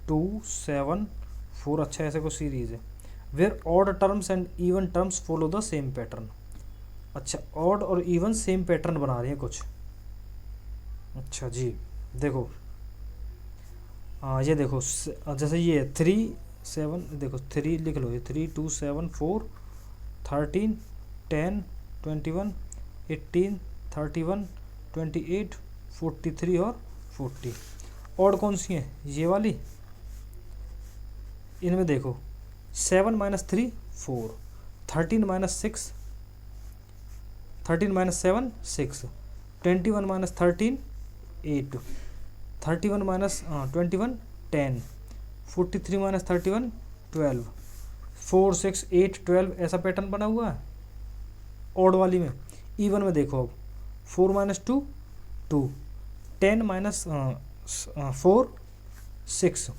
2 7 4। अच्छा, ऐसे कोई सीरीज है where odd terms and even terms follow the same pattern. अच्छा, ऑड और इवन सेम पैटर्न बना रहे हैं कुछ। अच्छा जी, देखो ये देखो जैसे ये 3 7, देखो 3 लिख लो, ये 3 2 7 4 13 10 21 18 31 28 43 और 40। और कौन सी हैं ये वाली, इनमें देखो 7 - 3 4, 13 - 6 13 - 7 6, 21 - 13 8, 31 - 21 10, 43 - 31 12, 4 6 8 12 ऐसा पैटर्न बना हुआ है ऑड वाली में। इवन में देखो अब 4 - 2 2, 10 - 4 6,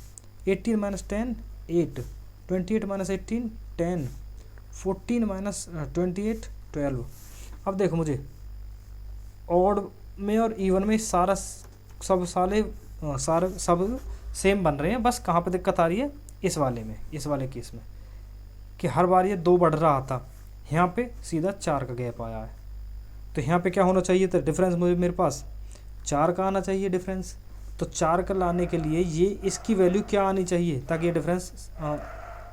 18 - 10 8, 28 - 18 10, 14 - 28 12। अब देखो मुझे ऑड में और इवन में सारे सब सेम बन रहे हैं, बस कहाँ पे दिक्कत आ रही है इस वाले में, इस वाले केस में कि हर बार ये 2 बढ़ रहा था, यहाँ पे सीधा 4 का गैप आया है। तो यहाँ पे क्या होना चाहिए था डिफरेंस, मुझे मेरे पास 4 का आना चाहिए डिफरेंस। तो 4 का लाने के लिए ये इसकी वैल्यू क्या आनी चाहिए ताकि ये डिफरेंस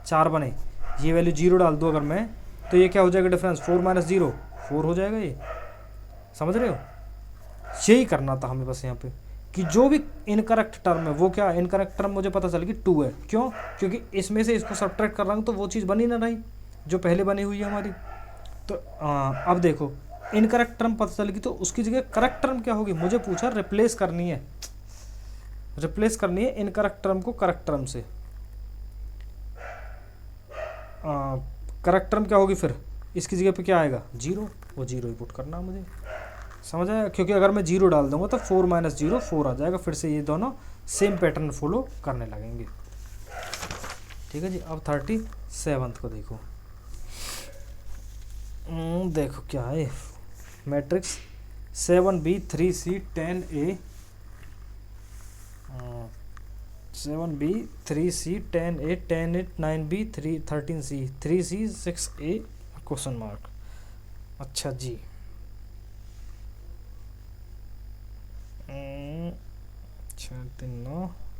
4 बने। ये वैल्यू 0 डाल दूँ अगर मैं, तो ये क्या हो जाएगा डिफरेंस, 4 - 0 4 हो जाएगा। ये समझ रहे हो, यही करना था हमें बस यहाँ पे कि जो भी इनकरेक्ट टर्म है वो क्या, इनकरेक्ट टर्म मुझे पता चल गई 2 है। क्यों, क्योंकि इसमें से इसको सब्ट्रैक्ट कर रहा हूँ तो वो चीज़ बनी ना रही जो पहले बनी हुई है हमारी। तो अब देखो इनकरेक्ट टर्म पता चल गई, तो उसकी जगह करेक्ट टर्म क्या होगी, मुझे पूछा रिप्लेस करनी है, रिप्लेस करनी है इनकरेक्ट टर्म को करेक्ट टर्म से। करेक्ट टर्म क्या होगी फिर, इसकी जगह पे क्या आएगा 0, वो 0 ही पुट करना है मुझे, समझ आया। क्योंकि अगर मैं 0 डाल दूंगा तो 4 - 0 4 आ जाएगा, फिर से ये दोनों सेम पैटर्न फॉलो करने लगेंगे। ठीक है जी, अब 37 को देखो। देखो क्या है matrix 7B 3C 10A, 7B 3C 10A 10A 9B 13C 3C 6A question mark. अच्छा जी,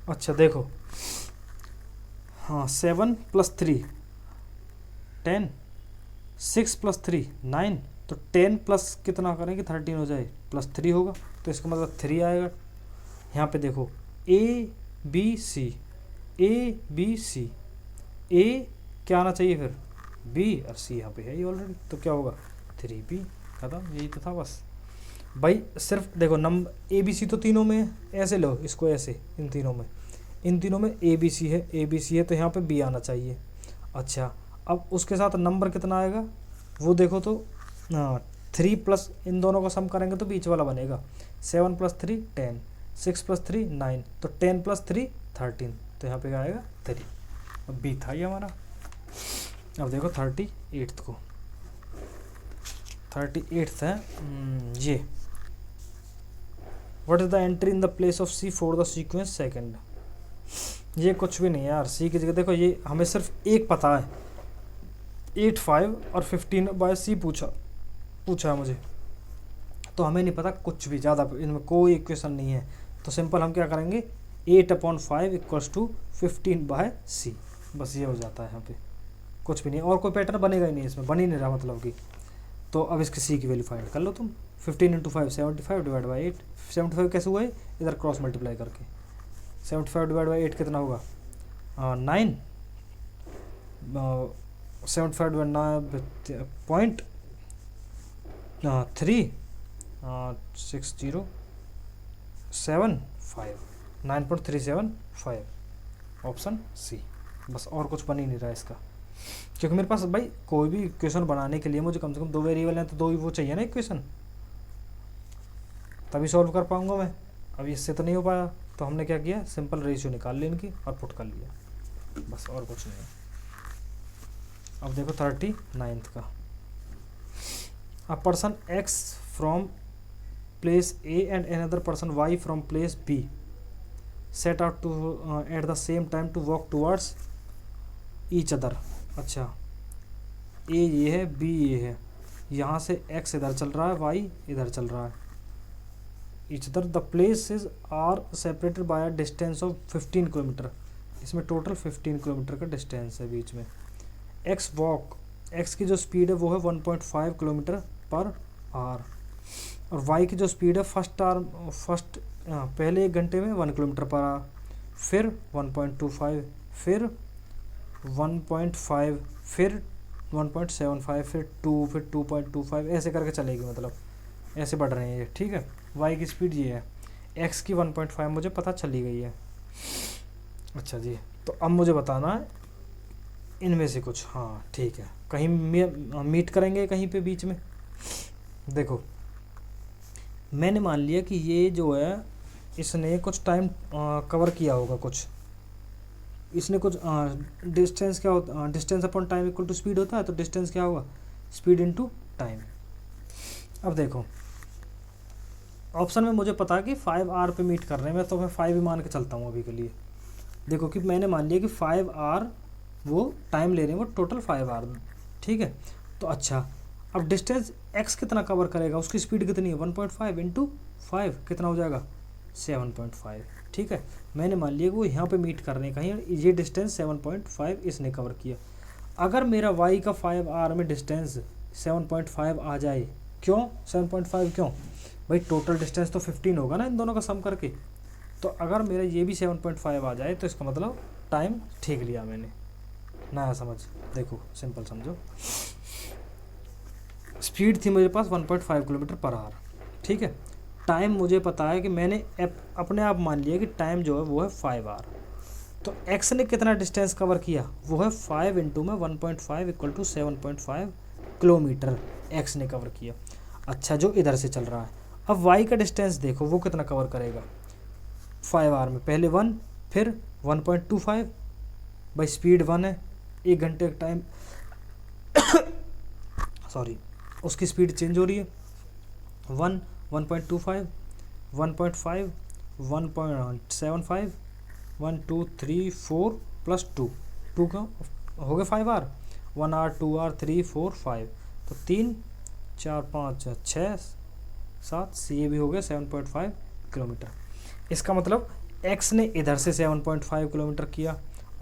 अच्छा देखो, हाँ 7 + 3 10, 6 + 3 9, तो 10 प्लस कितना करेंगे 13 हो जाए, +3 होगा, तो इसका मतलब 3 आएगा। यहाँ पे देखो ABC, ABC, A क्या आना चाहिए फिर B, और C यहाँ पे है ये ऑलरेडी, तो क्या होगा 3B, खत्म, यही तो था बस। भाई सिर्फ देखो नंबर ए बी सी तो तीनों में है, ऐसे लो इसको, ऐसे इन तीनों में ए बी सी है तो यहाँ पे बी आना चाहिए। अच्छा अब उसके साथ नंबर कितना आएगा वो देखो तो, हाँ 3 प्लस इन दोनों का सम करेंगे तो बीच वाला बनेगा 7 + 3 10, 6 + 3 9, तो 10 + 3 13, तो यहाँ पे क्या आएगा 3। अब बी था ये हमारा। अब देखो 38 को, 38 है ये, what is the entry in the place of C for the sequence second. ये कुछ भी नहीं है यार, सी की जगह देखो, ये हमें सिर्फ एक पता है 8 5 और 15 बाय सी पूछा है मुझे, तो हमें नहीं पता कुछ भी, ज़्यादा इनमें कोई इक्वेशन नहीं है। तो सिंपल हम क्या करेंगे 8/5 = 15 बाय सी, बस ये हो जाता है यहाँ पे, कुछ भी नहीं और कोई पैटर्न बनेगा ही नहीं इसमें, बन ही नहीं रहा मतलब कि। तो अब इसकी सी की वैल्यू फाइंड कर लो तुम, 15 × 5 75 / 8, 75 कैसे हुआ है इधर क्रॉस मल्टीप्लाई करके, 75 / 8 कितना होगा 9, 75 / 9 .3075 9.375, ऑप्शन सी, बस और कुछ बन ही नहीं रहा है इसका, क्योंकि मेरे पास भाई कोई भी इक्वेशन बनाने के लिए मुझे कम से कम 2 वेरिएबल हैं तो 2 ही वो चाहिए ना इक्वेशन, तभी सॉल्व कर पाऊंगा मैं। अब इससे तो नहीं हो पाया, तो हमने क्या किया सिंपल रेशियो निकाल ली इनकी और पुट कर लिया, बस और कुछ नहीं है। अब देखो 39 का, a person X from place A and another person Y from place B set out to at the same time to walk towards each other. अच्छा ए ये है बी ये है, यहाँ से एक्स इधर चल रहा है वाई इधर चल रहा है, each other the places are separated by a distance of 15 kilometre, इसमें टोटल 15 किलोमीटर का डिस्टेंस है बीच में। एक्स वॉक, एक्स की जो स्पीड है वो है 1.5 km/h और वाई की जो स्पीड है पहले 1 घंटे में 1 km/h, फिर 1.25, फिर 1.5, फिर 1.75, फिर 2, फिर 2.25, ऐसे करके चलेगी, मतलब ऐसे बढ़ रहे हैं ये, ठीक है। वाई की स्पीड ये है, एक्स की 1.5 मुझे पता चली गई है। अच्छा जी, तो अब मुझे बताना है इनमें से कुछ, हाँ ठीक है, कहीं मीट करेंगे कहीं पे बीच में। देखो मैंने मान लिया कि ये जो है इसने कुछ टाइम कवर किया होगा, कुछ इसने कुछ डिस्टेंस क्या होता, distance upon time equal to speed होता है, तो डिस्टेंस क्या होगा स्पीड इनटू टाइम। अब देखो ऑप्शन में मुझे पता है कि 5 r पे मीट कर रहे हैं, मैं तो मैं 5 ही मान के चलता हूँ अभी के लिए। देखो कि मैंने मान लिया कि 5 r वो टाइम ले रहे हैं, वो टोटल 5 r, ठीक है। तो अच्छा अब डिस्टेंस x कितना कवर करेगा, उसकी स्पीड कितनी है 1.5 × 5 कितना हो जाएगा 7.5, ठीक है। मैंने मान लिया कि वो यहाँ पे मीट कर रहे हैं कहीं, ये डिस्टेंस 7.5 इसने कवर किया। अगर मेरा y का 5 r में डिस्टेंस 7.5 आ जाए, क्यों 7.5 क्यों भाई, टोटल डिस्टेंस तो 15 होगा ना इन दोनों का सम करके, तो अगर मेरा ये भी 7.5 आ जाए तो इसका मतलब टाइम ठीक लिया मैंने। नया समझ, देखो सिंपल समझो, स्पीड थी मेरे पास 1.5 km/h, ठीक है। टाइम मुझे पता है कि मैंने अपने आप मान लिया कि टाइम जो है वो है 5 r, तो x ने कितना डिस्टेंस कवर किया, वो है 5 × में 1.5 = 7.5 किलोमीटर x ने कवर किया। अच्छा जो इधर से चल रहा है, अब y का डिस्टेंस देखो वो कितना कवर करेगा 5 r में, पहले 1 फिर 1.25, भाई स्पीड 1 है, 1 घंटे का टाइम सॉरी उसकी स्पीड चेंज हो रही है, 1 1.25 1.5 1.75 1 2 3 4 + 2 का हो गया 5 r, 1 r 2 r 3 4 5, तो 3 4 5 6 7 ये भी हो गया 7.5 किलोमीटर। इसका मतलब x ने इधर से 7.5 किलोमीटर किया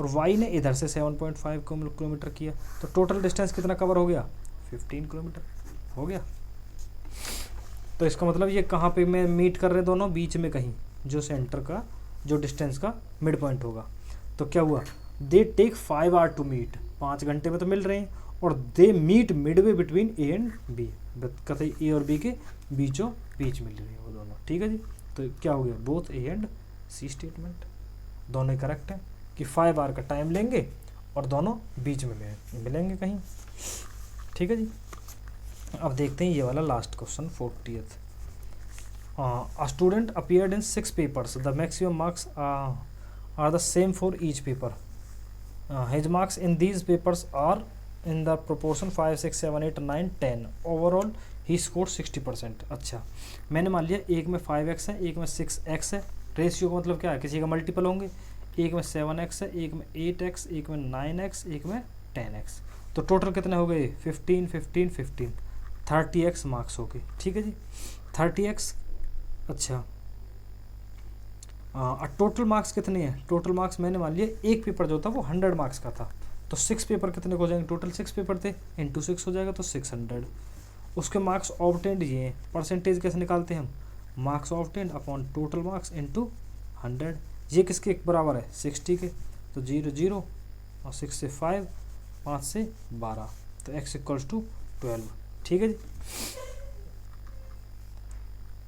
और y ने इधर से 7.5 किलोमीटर किया, तो टोटल डिस्टेंस कितना कवर हो गया 15 किलोमीटर हो गया। तो इसका मतलब ये कहाँ पे मैं मीट कर रहे दोनों, बीच में कहीं, जो सेंटर का जो डिस्टेंस का मिड पॉइंट होगा। तो क्या हुआ, they take 5 r to meet, 5 घंटे में तो मिल रहे हैं, और they meet midway between A and B, कहते ए और बी के बीचों बीच में ले रही है वो दोनों, ठीक है जी। तो क्या हो गया, both A and C statement दोनों करेक्ट हैं कि 5 आवर का टाइम लेंगे और दोनों बीच में मिलेंगे कहीं, ठीक है जी। अब देखते हैं ये वाला last question 40th। A student appeared in 6 papers. The maximum marks are the same for each paper. His marks in these papers are in the proportion 5, 6, 7, 8, 9, 10. Overall, he scored 60%. अच्छा, मैंने मान लिया एक में 5x है, एक में 6x है। रेशियो का मतलब क्या है, किसी का मल्टीपल होंगे। एक में 7x है, एक में 8x, एक में 9x, एक में 10x। तो टोटल कितने हो गए, 15, 15, 15, 30x मार्क्स हो गए, ठीक है जी। 30x, अच्छा टोटल मार्क्स कितने हैं, टोटल मार्क्स मैंने मान लिया एक पेपर जो था वो 100 मार्क्स का था, तो 6 पेपर कितने हो जाएंगे, टोटल 6 पेपर थे, इंटू 6 हो जाएगा तो 600। उसके मार्क्स ऑब्टेंड ये हैं, परसेंटेज कैसे निकालते हैं हम, marks obtained upon total marks into 100। ये किसके बराबर है, 60 के, तो 0 0 और 6 से 5, 5 से 12, तो x इक्वल्स टू 12, ठीक है जी।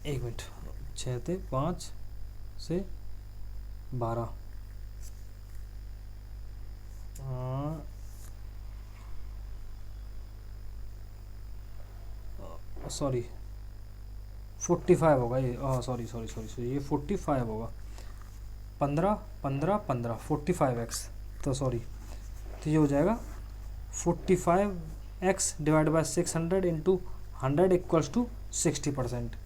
एक मिनट, 6 से 5 से 12, सॉरी 45 होगा ये, सॉरी ये 45 होगा, 15 15 15 45x, तो सॉरी, तो ये हो जाएगा 45x divide by 600 into 100 equals to 60%।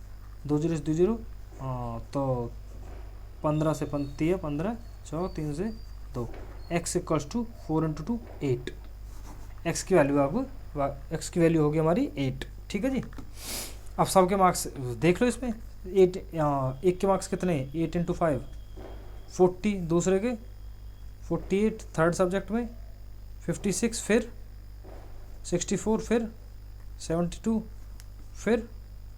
2 0 2 0, तो 15 से 15 15, 4 3 से 2, x equals to 4 into 2 8। x की वैल्यू x की वैल्यू होगी हमारी 8, ठीक है जी। अब सबके मार्क्स देख लो इसमें, 8 एक के मार्क्स कितने, 8 इंटू 5 40, दूसरे के 48, थर्ड सब्जेक्ट में 56, फिर 64, फिर 72, फिर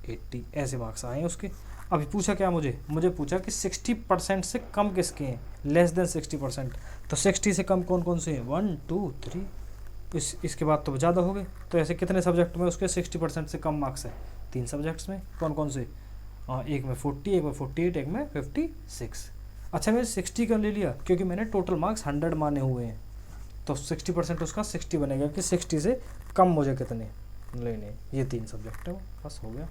80, ऐसे मार्क्स आए हैं उसके। अभी पूछा क्या, मुझे पूछा कि 60% से कम किसके हैं, लेस देन 60%, तो 60 से कम कौन कौन से हैं, 1 2 3, इसके बाद तो ज़्यादा हो गए। तो ऐसे कितने सब्जेक्ट में उसके 60% से कम मार्क्स हैं, 3 सब्जेक्ट्स में, कौन कौन से, एक में 40, एक में 48, एक में 56। अच्छा, मैंने 60 का ले लिया क्योंकि मैंने टोटल मार्क्स 100 माने हुए हैं, तो 60% उसका 60 बनेगा कि 60 से कम मुझे कितने लेने, ये 3 सब्जेक्ट है, बस हो गया।